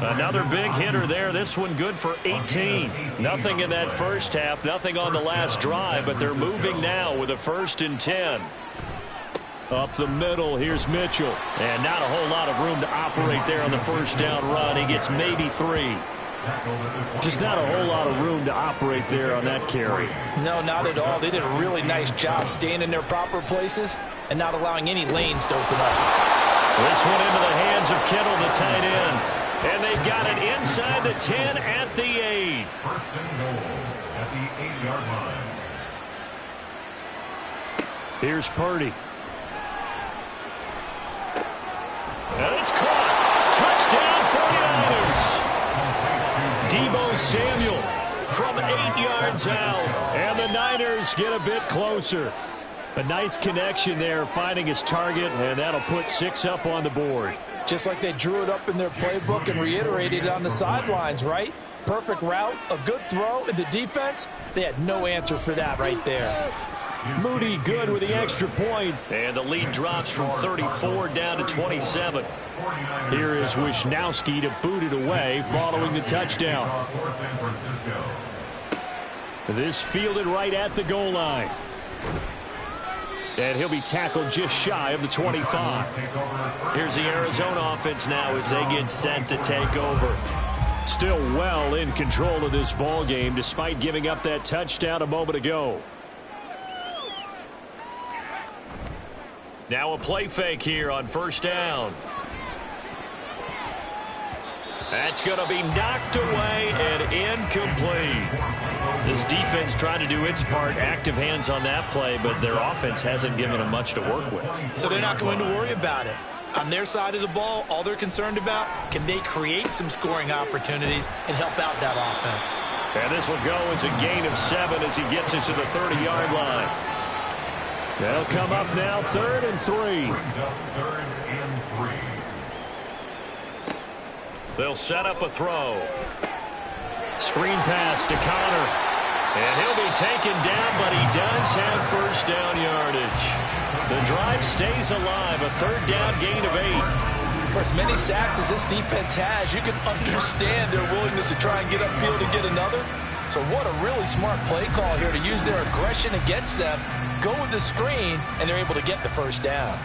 Another big hitter there. This one good for 18. Nothing in that first half, nothing on the last drive, but they're moving now with a 1st and 10. Up the middle, here's Mitchell. And not a whole lot of room to operate there on the first down run. He gets maybe 3. Just not a whole lot of room to operate there on that carry. No, not at all. They did a really nice job staying in their proper places and not allowing any lanes to open up. This one into the hands of Kittle, the tight end. And they've got it inside the 10 at the 8. First and goal at the 8-yard line. Here's Purdy. And it's caught. Touchdown 49ers. Deebo Samuel from 8 yards out. And the Niners get a bit closer. A nice connection there, finding his target, and that'll put 6 up on the board. Just like they drew it up in their playbook and reiterated it on the sidelines, right? Perfect route, a good throw, and the defense, they had no answer for that right there. Moody good with the extra point. And the lead drops from 34 down to 27. Here is Wisnowski to boot it away following the touchdown. This fielded right at the goal line. And he'll be tackled just shy of the 25. Here's the Arizona offense now as they get set to take over. Still well in control of this ball game despite giving up that touchdown a moment ago. Now a play fake here on first down. That's going to be knocked away and incomplete. This defense trying to do its part, active hands on that play, but their offense hasn't given them much to work with. So they're not going to worry about it. On their side of the ball, all they're concerned about, can they create some scoring opportunities and help out that offense? And this will go as a gain of 7 as he gets into the 30-yard line. They'll come up now 3rd and 3. Third and 3. They'll set up a throw. Screen pass to Connor. And he'll be taken down, but he does have first down yardage. The drive stays alive, a 3rd down gain of 8. For as many sacks as this defense has, you can understand their willingness to try and get upfield and get another. So what a really smart play call here to use their aggression against them, go with the screen, and they're able to get the first down.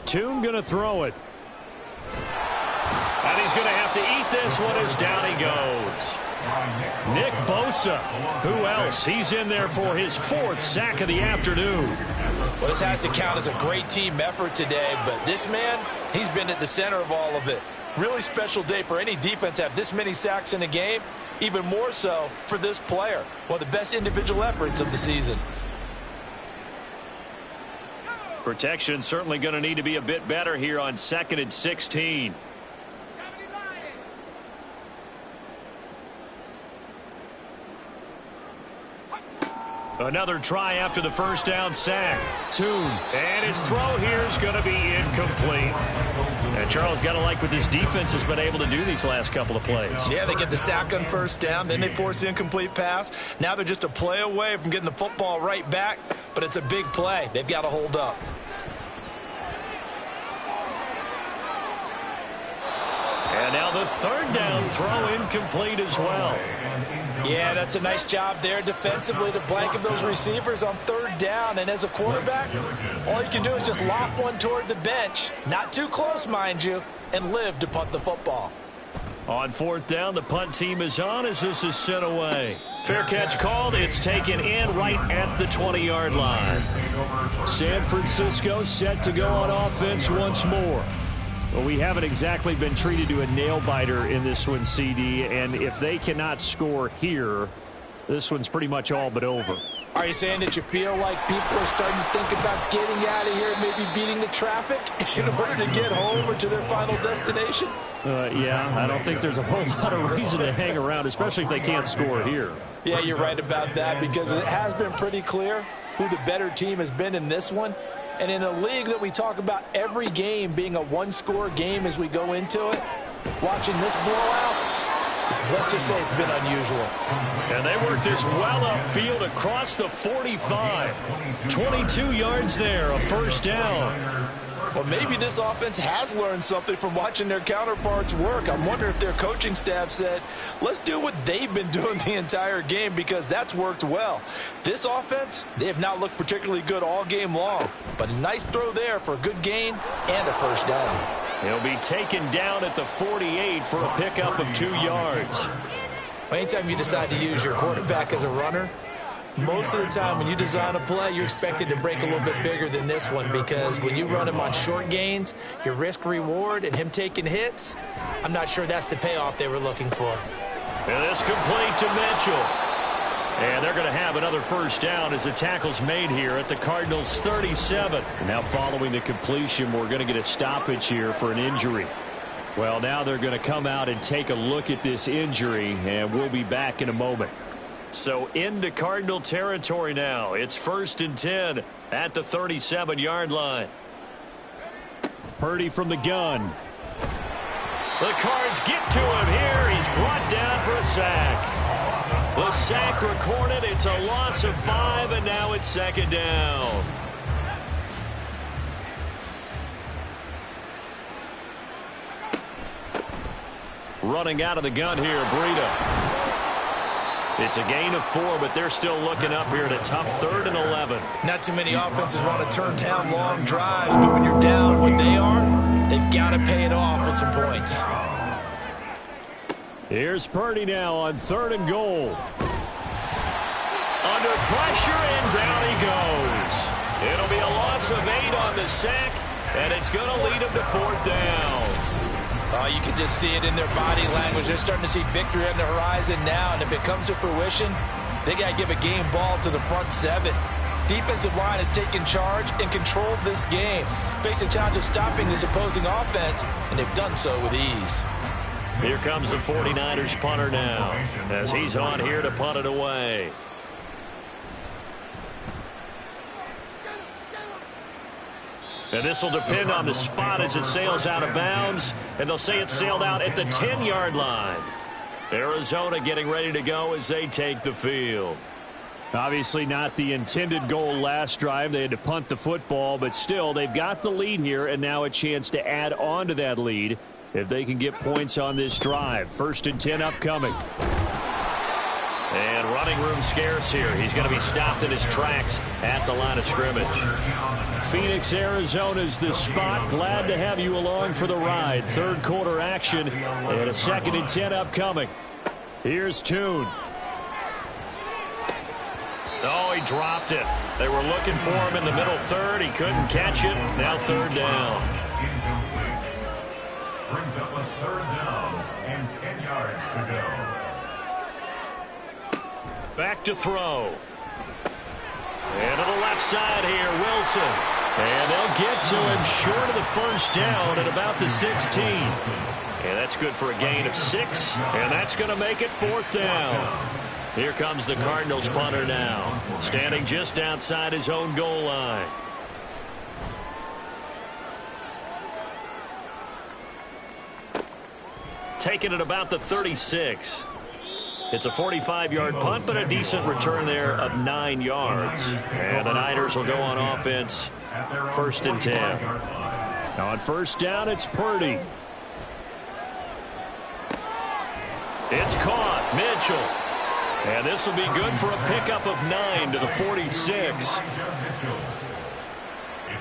Tune going to throw it. And he's going to have to eat this one as down he goes. Nick Bosa. Who else? He's in there for his 4th sack of the afternoon. Well, this has to count as a great team effort today, but this man, he's been at the center of all of it. Really special day for any defense to have this many sacks in a game, even more so for this player. One of the best individual efforts of the season. Protection certainly going to need to be a bit better here on 2nd and 16. Another try after the first down sack. Tune. And his throw here is going to be incomplete. And Charles, got to like what this defense has been able to do these last couple of plays. Yeah, they get the sack on first down, then they force the incomplete pass. Now they're just a play away from getting the football right back, but it's a big play. They've got to hold up. And now the 3rd down throw incomplete as well. Yeah, that's a nice job there defensively to blanket those receivers on 3rd down. And as a quarterback, all you can do is just loft one toward the bench. Not too close, mind you, and live to punt the football. On 4th down, the punt team is on as this is sent away. Fair catch called. It's taken in right at the 20-yard line. San Francisco set to go on offense once more. Well, we haven't exactly been treated to a nail-biter in this one, CD, and if they cannot score here, This one's pretty much all but over. Are you saying that you feel like people are starting to think about getting out of here, maybe beating the traffic in order to get home or to their final destination? Yeah, I don't think there's a whole lot of reason to hang around, especially if they can't score here. Yeah, you're right about that, because it has been pretty clear who the better team has been in this one. And in a league that we talk about every game being a one-score game as we go into it, watching this blowout, let's just say it's been unusual. And they work this well upfield across the 45. 22 yards there, a first down. Well, maybe this offense has learned something from watching their counterparts work. I'm wondering if their coaching staff said, let's do what they've been doing the entire game, because that's worked well. This offense, they have not looked particularly good all game long. But a nice throw there for a good gain and a first down. He'll be taken down at the 48 for a pickup of 2 yards. Anytime you decide to use your quarterback as a runner, most of the time when you design a play, you're expected to break a little bit bigger than this one, because when you run him on short gains, your risk-reward and him taking hits, I'm not sure that's the payoff they were looking for. And this complete to Mitchell. And they're going to have another first down as the tackle's made here at the Cardinals' 37. Now following the completion, we're going to get a stoppage here for an injury. Well, now they're going to come out and take a look at this injury, and we'll be back in a moment. So into Cardinal territory now. It's 1st and 10 at the 37-yard line. Purdy from the gun. The Cards get to him here. He's brought down for a sack. The sack recorded. It's a loss of 5, and now it's 2nd down. Running out of the gun here, Breida. It's a gain of 4, but they're still looking up here at a tough 3rd and 11. Not too many offenses want to turn down long drives, but when you're down what they are, they've got to pay it off with some points. Here's Purdy now on 3rd and goal. Under pressure, and down he goes. It'll be a loss of 8 on the sack, and it's going to lead him to 4th down. Oh, you can just see it in their body language. They're starting to see victory on the horizon now, and if it comes to fruition, they got to give a game ball to the front 7. Defensive line has taken charge and controlled this game, facing challenge of stopping this opposing offense, and they've done so with ease. Here comes the 49ers punter now, as he's on here to punt it away. And this will depend on the spot as it sails out of bounds. And they'll say it sailed out at the 10-yard line. Arizona getting ready to go as they take the field. Obviously not the intended goal last drive. They had to punt the football, but still they've got the lead here, and now a chance to add on to that lead if they can get points on this drive. 1st and 10 upcoming. And running room scarce here. He's going to be stopped in his tracks at the line of scrimmage. Phoenix, Arizona's the spot. Glad to have you along for the ride. 3rd quarter action and a 2nd and 10 upcoming. Here's Tune. Oh, he dropped it. They were looking for him in the middle 3rd. He couldn't catch it. Now 3rd down. Brings up a 3rd down and 10 yards to go. Back to throw. And to the left side here, Wilson. And they'll get to him short of the 1st down at about the 16. And that's good for a gain of 6. And that's going to make it 4th down. Here comes the Cardinals punter now, standing just outside his own goal line. Taking it about the 36. It's a 45-yard punt, but a decent return there of 9 yards. And the Niners will go on offense, 1st and 10. Now on 1st down, it's Purdy. It's caught. Mitchell. And this will be good for a pickup of 9 to the 46. It's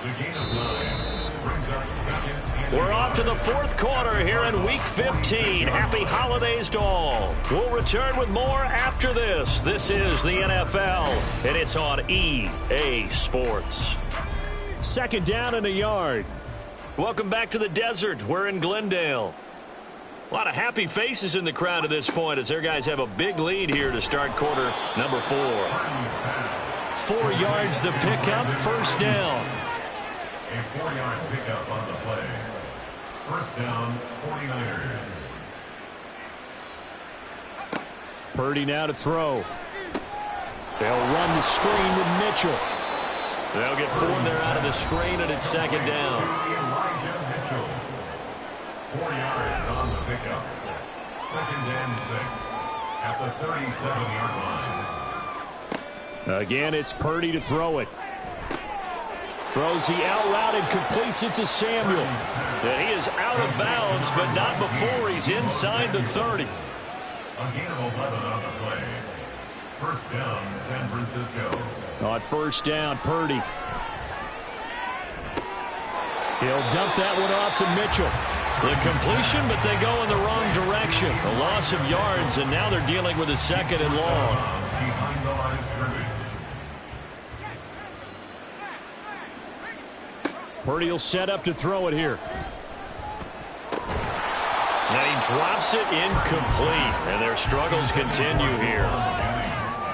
a gain of 9. Brings up 2nd. We're off to the 4th quarter here in Week 15. Happy holidays to all. We'll return with more after this. This is the NFL, and it's on EA Sports. 2nd down and a yard. Welcome back to the desert. We're in Glendale. A lot of happy faces in the crowd at this point as their guys have a big lead here to start quarter number 4. 4 yards the pickup, first down. A 4-yard pickup on the play. First down, 49ers. Purdy now to throw. They'll run the screen with Mitchell. They'll get 4 there out of the screen, and it's second down. Elijah Mitchell. 4 yards on the pickup. Second and 6 at the 37-yard line. Again, it's Purdy to throw it. Throws the out route and completes it to Samuel. And he is out of bounds, but not before he's inside the 30. A gain of 11 on the play. First down, San Francisco. On first down, Purdy. He'll dump that one off to Mitchell. The completion, but they go in the wrong direction. A loss of yards, and now they're dealing with a second and long. Behind the line of scrimmage. Purdy will set up to throw it here. And he drops it incomplete, and their struggles continue here.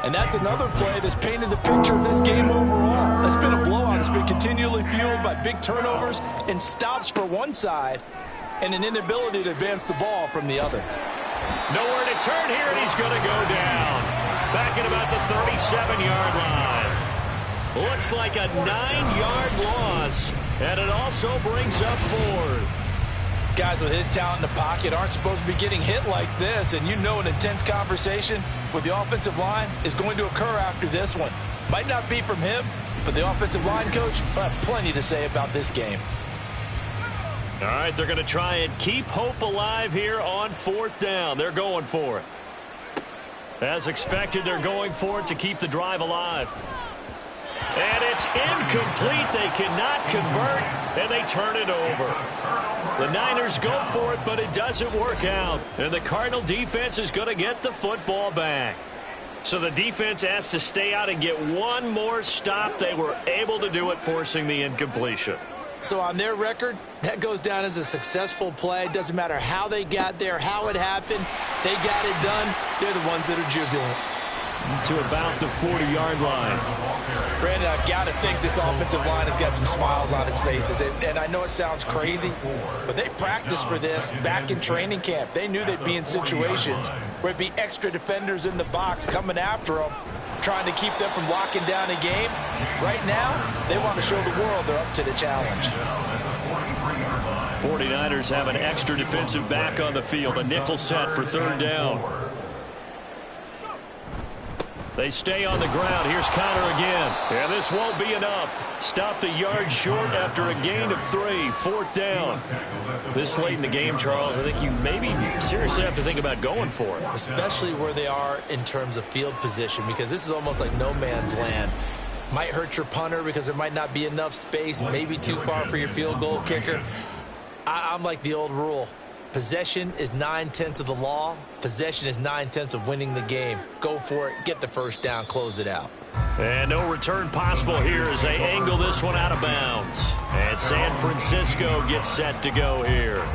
And that's another play that's painted the picture of this game overall. It's been a blowout. It's been continually fueled by big turnovers and stops for one side and an inability to advance the ball from the other. Nowhere to turn here, and he's going to go down. Back at about the 37-yard line. Looks like a 9-yard loss, and it also brings up 4th. Guys with his talent in the pocket aren't supposed to be getting hit like this, and you know an intense conversation with the offensive line is going to occur after this one. Might not be from him, but the offensive line coach will have plenty to say about this game. All right, they're going to try and keep hope alive here on 4th down. They're going for it. As expected, they're going for it to keep the drive alive. And it's incomplete. They cannot convert, and they turn it over. The Niners go for it, but it doesn't work out. And the Cardinal defense is going to get the football back. So the defense has to stay out and get one more stop. They were able to do it, forcing the incompletion. So on their record, that goes down as a successful play. Doesn't matter how they got there, how it happened. They got it done. They're the ones that are jubilant. To about the 40-yard line. Brandon, I've got to think this offensive line has got some smiles on its faces. And I know it sounds crazy, but they practiced for this back in training camp. They knew they'd be in situations where it'd be extra defenders in the box coming after them, trying to keep them from locking down a game. Right now, they want to show the world they're up to the challenge. 49ers have an extra defensive back on the field. A nickel set for 3rd down. They stay on the ground. Here's Connor again. And this won't be enough. Stopped a yard short after a gain of 3. 4th down. This late in the game, Charles, I think you maybe seriously have to think about going for it. Especially where they are in terms of field position, because this is almost like no man's land. Might hurt your punter because there might not be enough space, maybe too far for your field goal kicker. I'm like the old rule. Possession is 9/10 of the law. Possession is 9/10 of winning the game. Go for it. Get the first down. Close it out. And no return possible here as they angle this one out of bounds. And San Francisco gets set to go here.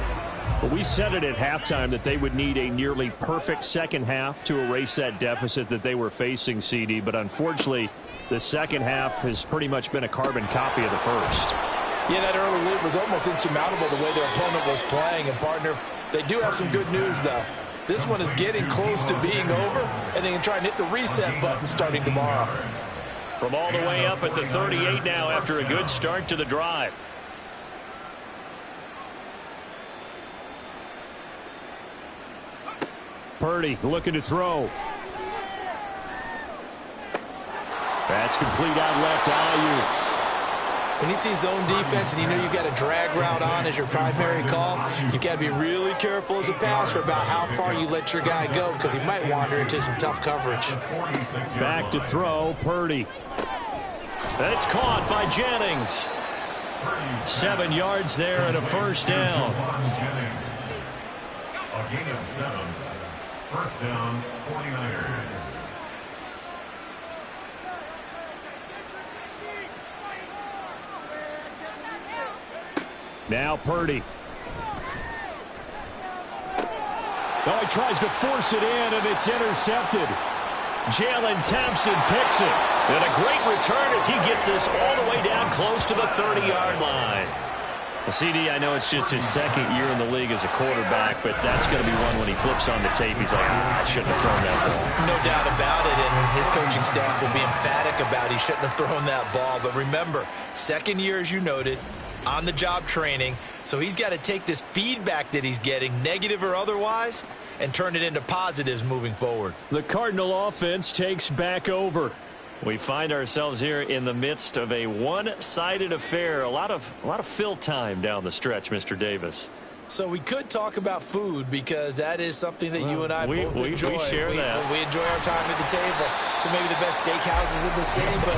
Well, we said it at halftime that they would need a nearly perfect second half to erase that deficit that they were facing, CD. But unfortunately, the second half has pretty much been a carbon copy of the first. Yeah, that early lead was almost insurmountable the way their opponent was playing. And, partner, they do have some good news, though. This one is getting close to being over, and they can try and hit the reset button starting tomorrow. From all the way up at the 38 now after a good start to the drive. Purdy looking to throw. That's complete out left to Ayuk. When you see zone defense and you know you've got a drag route on as your primary call, you've got to be really careful as a passer about how far you let your guy go because he might wander into some tough coverage. Back to throw, Purdy. That's caught by Jennings. 7 yards there and a first down. A gain of 7. First down, 49ers. Now Purdy. Oh, he tries to force it in, and it's intercepted. Jalen Thompson picks it. And a great return as he gets this all the way down close to the 30-yard line. CD, I know it's just his second year in the league as a quarterback, but that's going to be one when he flips on the tape. He's like, I shouldn't have thrown that ball. No doubt about it, and his coaching staff will be emphatic about he shouldn't have thrown that ball. But remember, second year, as you noted, on-the-job training, so he's got to take this feedback that he's getting, negative or otherwise, and turn it into positives moving forward. The Cardinal offense takes back over. We find ourselves here in the midst of a one-sided affair. A lot of fill time down the stretch, Mr. Davis. So we could talk about food because that is something that you and I both enjoy. We share that. We enjoy our time at the table. So maybe the best steakhouses in the city, but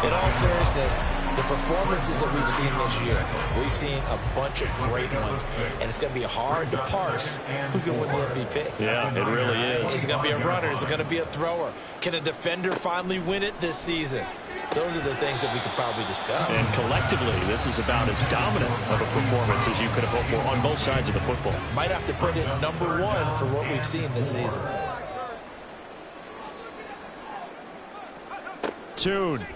in all seriousness, the performances that we've seen this year, we've seen a bunch of great ones, and it's going to be hard to parse who's going to win the MVP. Yeah, it really is. Is it going to be a runner? Is it going to be a thrower? Can a defender finally win it this season? Those are the things that we could probably discuss. And collectively, this is about as dominant of a performance as you could have hoped for on both sides of the football. Might have to put it number one for what we've seen this season. Tune.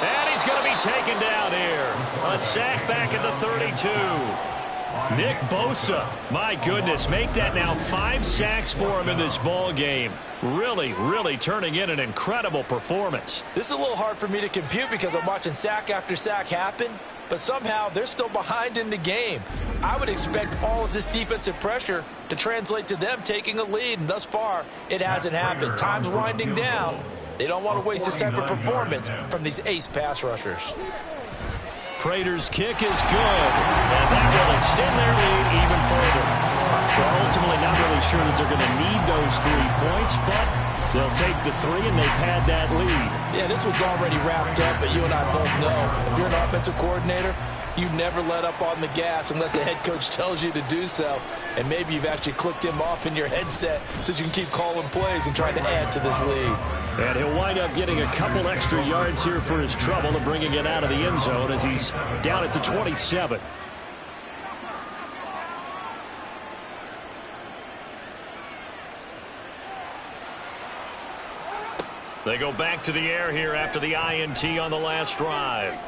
And he's going to be taken down here. A sack back at the 32. Nick Bosa, my goodness, make that now 5 sacks for him in this ball game. Really turning in an incredible performance. This is a little hard for me to compute because I'm watching sack after sack happen, but somehow they're still behind in the game. I would expect all of this defensive pressure to translate to them taking a lead, and thus far, it hasn't happened. Time's winding down. They don't want to waste this type of performance from these ace pass rushers. Prater's kick is good, and that will extend their lead even further. Well, ultimately not really sure that they're going to need those 3 points, but they'll take the 3, and they've had that lead. Yeah, this one's already wrapped up, but you and I both know if you're an offensive coordinator, you never let up on the gas unless the head coach tells you to do so. And maybe you've actually clicked him off in your headset so you can keep calling plays and trying to add to this lead. And he'll wind up getting a couple extra yards here for his trouble and bringing it out of the end zone as he's down at the 27. They go back to the air here after the INT on the last drive.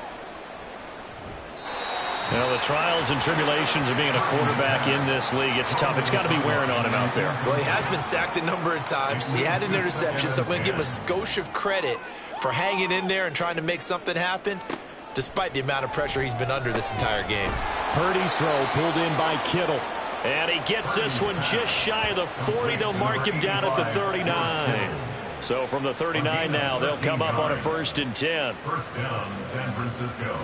Well, the trials and tribulations of being a quarterback in this league, it's tough. It's got to be wearing on him out there. Well, he has been sacked a number of times. He had an interception, so I'm going to give him a skosh of credit for hanging in there and trying to make something happen, despite the amount of pressure he's been under this entire game. Purdy's throw pulled in by Kittle. And he gets this one just shy of the 40. They'll mark him down at the 39. So from the 39 now, they'll come up on a 1st and 10. First down, San Francisco.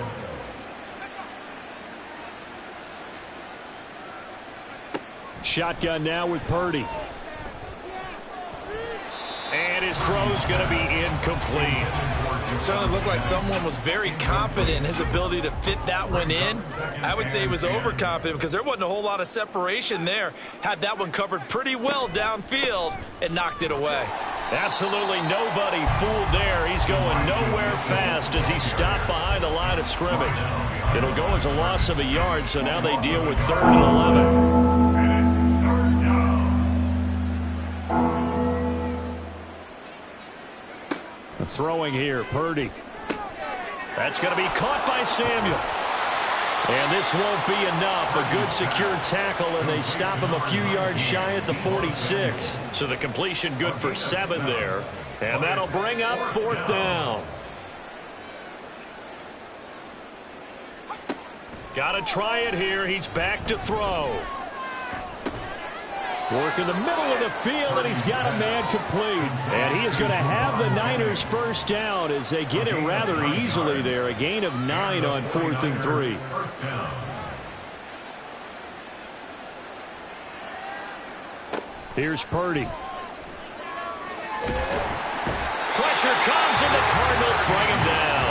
Shotgun now with Purdy. And his throw's going to be incomplete. It certainly looked like someone was very confident in his ability to fit that one in. I would say he was overconfident because there wasn't a whole lot of separation there. Had that one covered pretty well downfield and knocked it away. Absolutely nobody fooled there. He's going nowhere fast as he stopped behind the line of scrimmage. It'll go as a loss of a yard, so now they deal with 3rd and 11. Throwing here, Purdy. That's going to be caught by Samuel. And this won't be enough. A good secure tackle, and they stop him a few yards shy at the 46. So the completion good for 7 there. And that'll bring up 4th down. Got to try it here. He's back to throw. Work in the middle of the field, and he's got a man complete. And he is going to have the Niners first down as they get it rather easily there. A gain of 9 on 4th and 3. Here's Purdy. Pressure comes, and the Cardinals bring him down.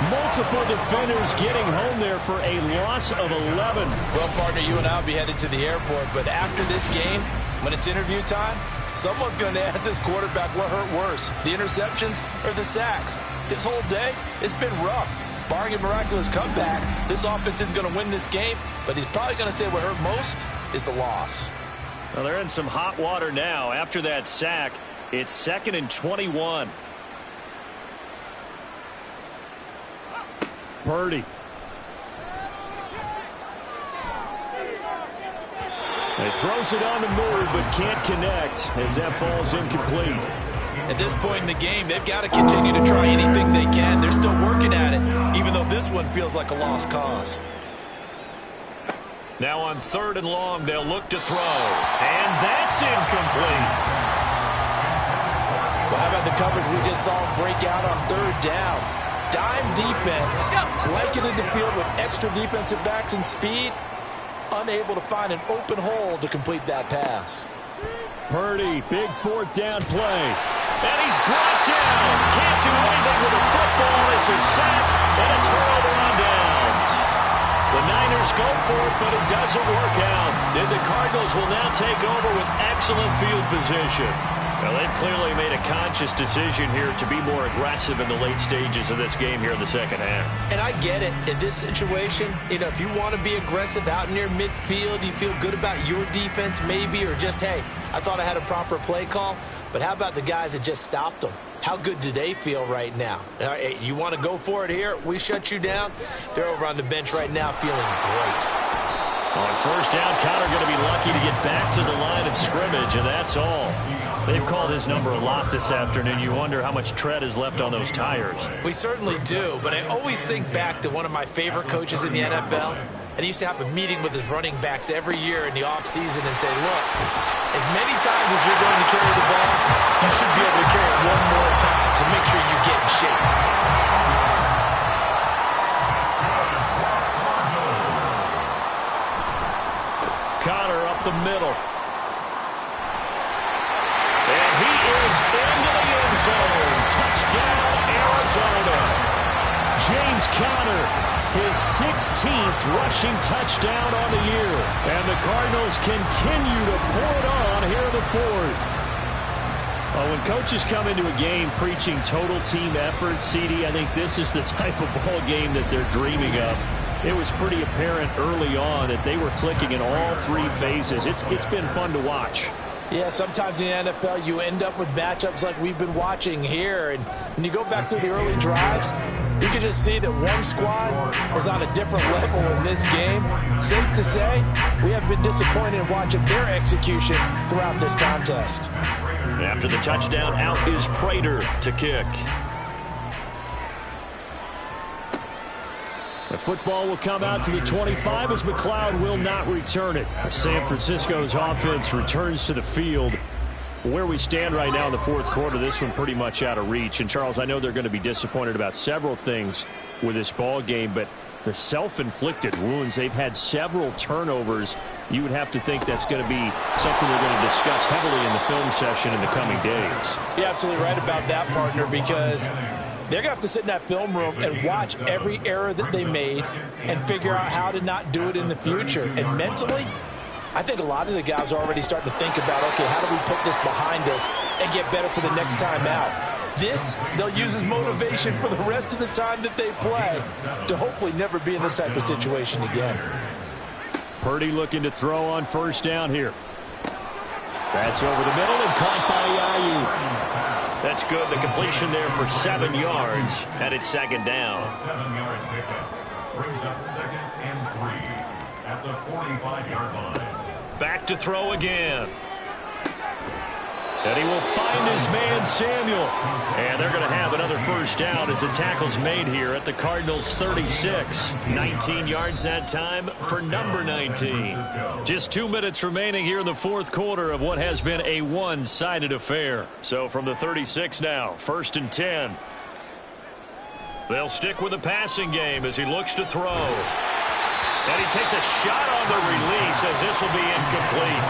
Multiple defenders getting home there for a loss of 11. Well, partner, you and I will be headed to the airport, but after this game, when it's interview time, someone's going to ask this quarterback what hurt worse, the interceptions or the sacks. His whole day has been rough. barring a miraculous comeback, this offense isn't going to win this game, but he's probably going to say what hurt most is the loss. Well, they're in some hot water now. After that sack, it's 2nd and 21. Purdy. He throws it on the move, but can't connect as that falls incomplete. At this point in the game, they've got to continue to try anything they can. They're still working at it, even though this one feels like a lost cause. Now on 3rd and long, they'll look to throw. And that's incomplete. Well, how about the coverage we just saw break out on 3rd down? Dime defense, blanketed the field with extra defensive backs and speed, unable to find an open hole to complete that pass. Purdy, big 4th down play. And he's brought down. Can't do anything with a football. It's a sack and a turnover on downs. The Niners go for it, but it doesn't work out. And the Cardinals will now take over with excellent field position. Well, they've clearly made a conscious decision here to be more aggressive in the late stages of this game here in the second half. And I get it. In this situation, if you want to be aggressive out near midfield, you feel good about your defense maybe, or just, hey, I thought I had a proper play call. But how about the guys that just stopped them? How good do they feel right now? You want to go for it here? We shut you down? They're over on the bench right now feeling great. On 1st down, Connor going to be lucky to get back to the line of scrimmage, and that's all. They've called his number a lot this afternoon. You wonder how much tread is left on those tires. We certainly do, but I always think back to one of my favorite coaches in the NFL, and he used to have a meeting with his running backs every year in the offseason and say, look, as many times as you're going to carry the ball, you should be able to carry it one more time, so make sure you get in shape. Connor up the middle. And he is into the end zone. Touchdown, Arizona. James Conner, his 16th rushing touchdown on the year. And the Cardinals continue to pour it on here in the 4th. When coaches come into a game preaching total team effort, CD, I think this is the type of ball game that they're dreaming of. It was pretty apparent early on that they were clicking in all 3 phases. It's been fun to watch. Yeah, sometimes in the NFL you end up with matchups like we've been watching here. And when you go back through the early drives, you can just see that one squad was on a different level in this game. Safe to say, we have been disappointed in watching their execution throughout this contest. After the touchdown, out is Prater to kick. The football will come out to the 25 as McLeod will not return it. San Francisco's offense returns to the field. Where we stand right now in the 4th quarter, this one pretty much out of reach. And, Charles, I know they're going to be disappointed about several things with this ball game, but the self-inflicted wounds, they've had several turnovers. You would have to think that's going to be something they're going to discuss heavily in the film session in the coming days. You're absolutely right about that, partner, because they're going to have to sit in that film room and watch every error that they made and figure out how to not do it in the future. And mentally, I think a lot of the guys are already starting to think about, okay, how do we put this behind us and get better for the next time out? This, they'll use as motivation for the rest of the time that they play to hopefully never be in this type of situation again. Purdy looking to throw on 1st down here. That's over the middle and caught by Ayuk. That's good. The completion there for 7 yards, and it's 2nd down. 7-yard pickup brings up 2nd and 3 at the 45-yard line. Back to throw again. And he will find his man, Samuel. And they're going to have another 1st down as the tackle's made here at the Cardinals' 36. 19 yards that time for number 19. Just 2 minutes remaining here in the 4th quarter of what has been a one-sided affair. So from the 36 now, 1st and 10. They'll stick with the passing game as he looks to throw. And he takes a shot on the release as this will be incomplete.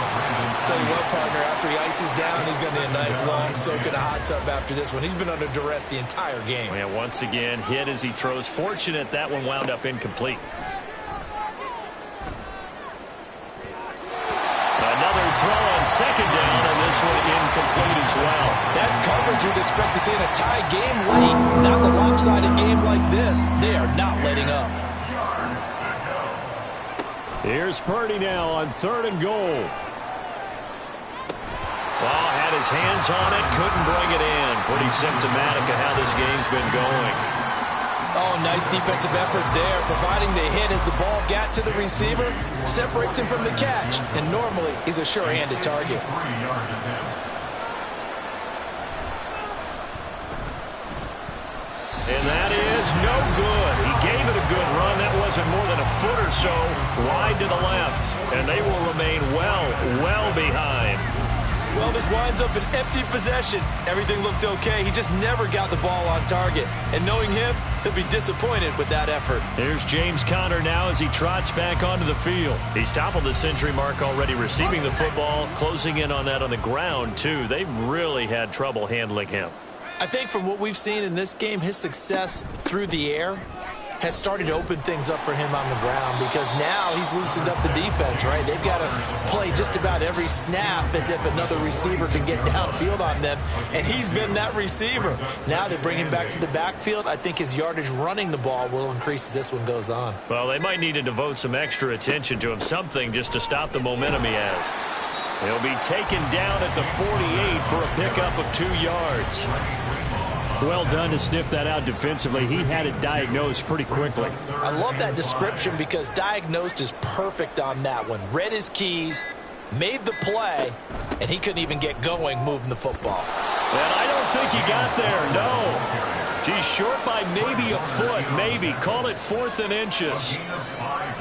Tell you what, partner, after he ices down, he's going to be a nice long soak in a hot tub after this one. He's been under duress the entire game. And once again, hit as he throws. Fortunate that one wound up incomplete. Another throw on 2nd down, and this one incomplete as well. That's coverage you'd expect to see in a tie game late. Not in a lopsided game like this. They are not letting up. Here's Purdy now on 3rd and goal. Well, had his hands on it, couldn't bring it in. Pretty symptomatic of how this game's been going. Oh, nice defensive effort there, providing the hit as the ball got to the receiver, separates him from the catch, and normally he's a sure-handed target. And that is no good. He gave it a good run. That wasn't more than a foot or so wide to the left, and they will remain well behind. Well, this winds up an empty possession. Everything looked okay. He just never got the ball on target. And knowing him, he'll be disappointed with that effort. Here's James Conner now as he trots back onto the field. He's toppled the century mark already receiving the football, closing in on that on the ground, too. They've really had trouble handling him. I think from what we've seen in this game, his success through the air has started to open things up for him on the ground because now he's loosened up the defense, right? They've got to play just about every snap as if another receiver can get downfield on them, and he's been that receiver. Now they bring him back to the backfield. I think his yardage running the ball will increase as this one goes on. Well, they might need to devote some extra attention to him, something just to stop the momentum he has. He'll be taken down at the 48 for a pickup of 2 yards. Well done to sniff that out defensively. He had it diagnosed pretty quickly. I love that description because diagnosed is perfect on that one. Read his keys, made the play, and he couldn't even get going moving the football. And I don't think he got there, no. Geez, short by maybe a foot, maybe. Call it 4th and inches.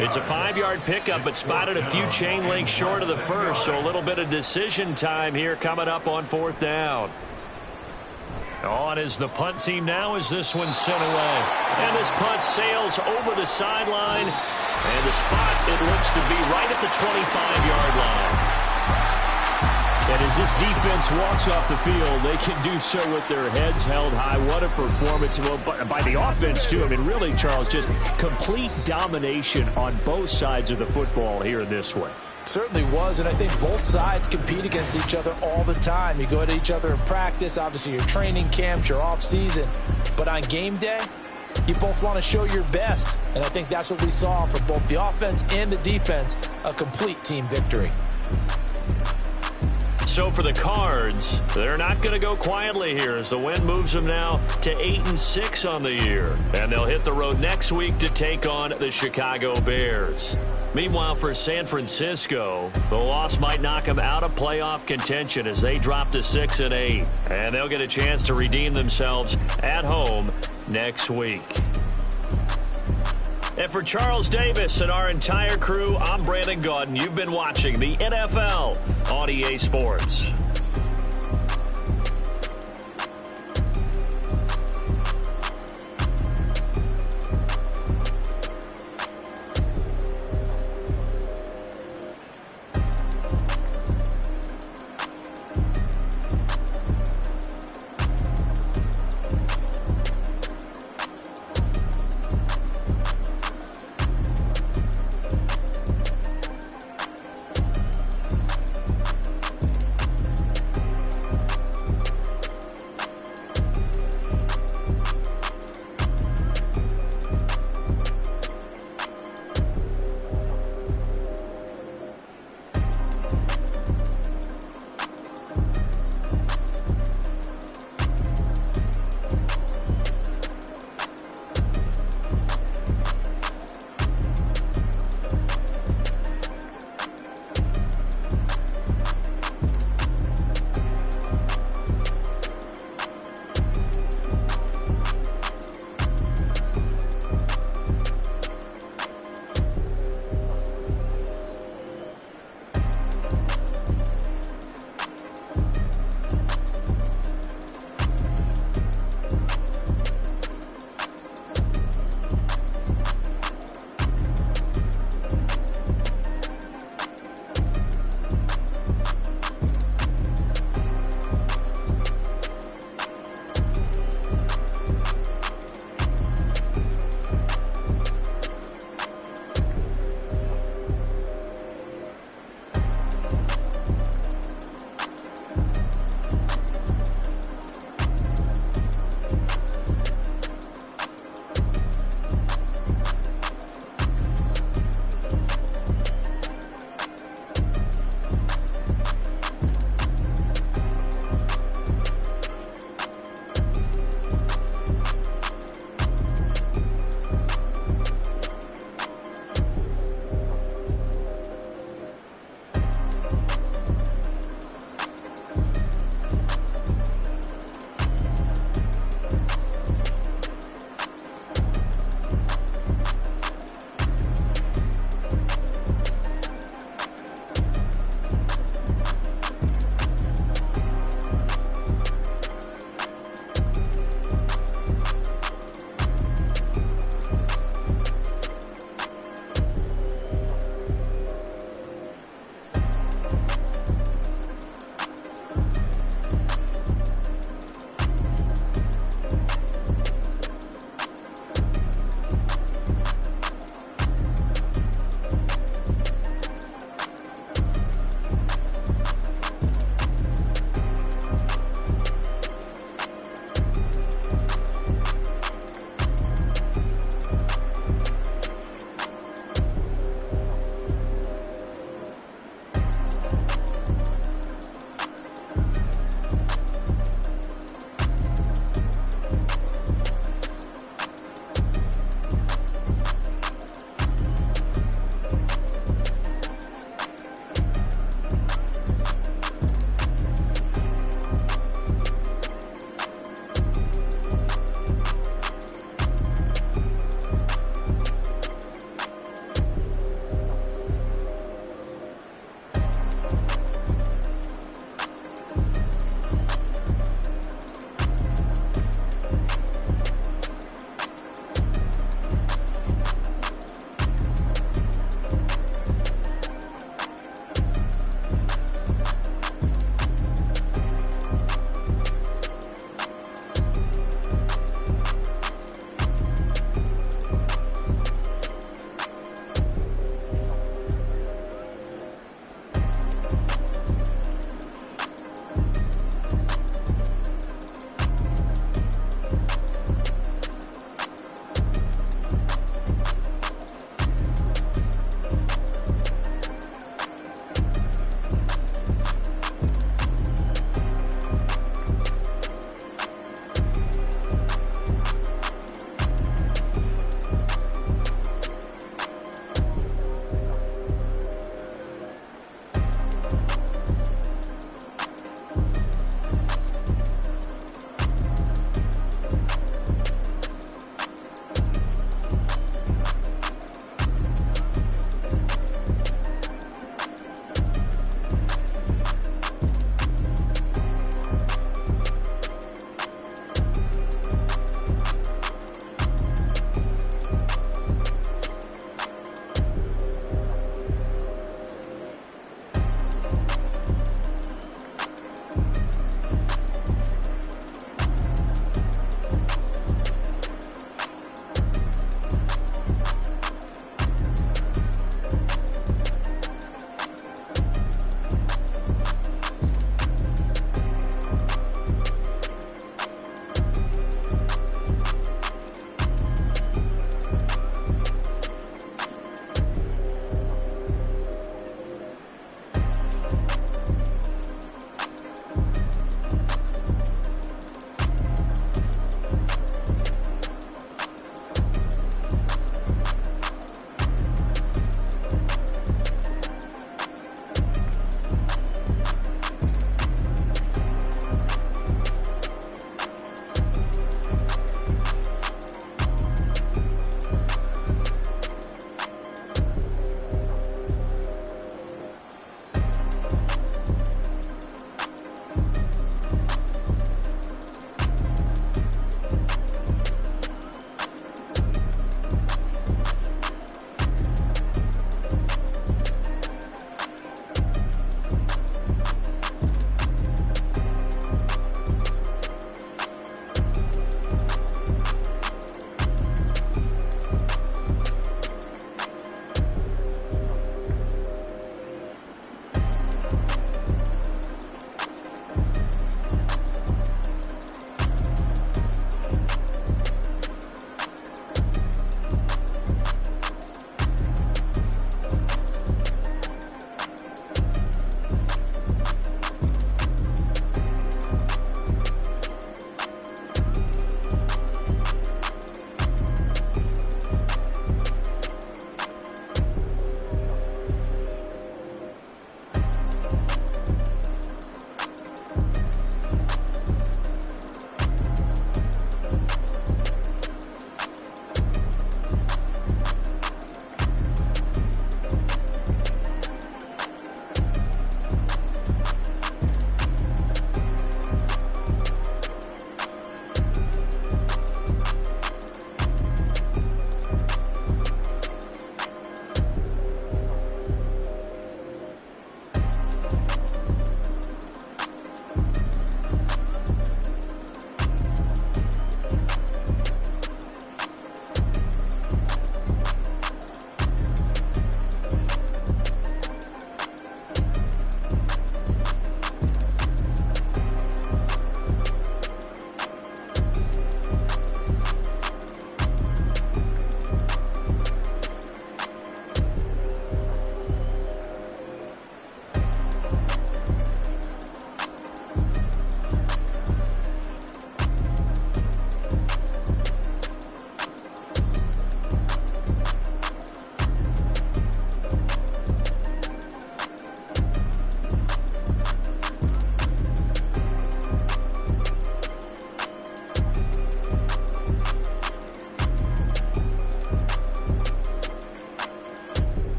It's a 5-yard pickup, but spotted a few chain links short of the first, so a little bit of decision time here coming up on 4th down. On is the punt team now as this one's sent away. And this punt sails over the sideline. And the spot, it looks to be right at the 25-yard line. And as this defense walks off the field, they can do so with their heads held high. What a performance by the offense, too. I mean, really, Charles, just complete domination on both sides of the football here in this one. Certainly was, and I think both sides compete against each other all the time. You go to each other in practice, obviously your training camps, your off season, but on game day, you both want to show your best, and I think that's what we saw for both the offense and the defense, a complete team victory. So for the Cards, they're not going to go quietly here as the win moves them now to 8-6 on the year, and they'll hit the road next week to take on the Chicago Bears. Meanwhile, for San Francisco, the loss might knock them out of playoff contention as they drop to 6-8. And they'll get a chance to redeem themselves at home next week. And for Charles Davis and our entire crew, I'm Brandon Gaudin. You've been watching the NFL on EA Sports.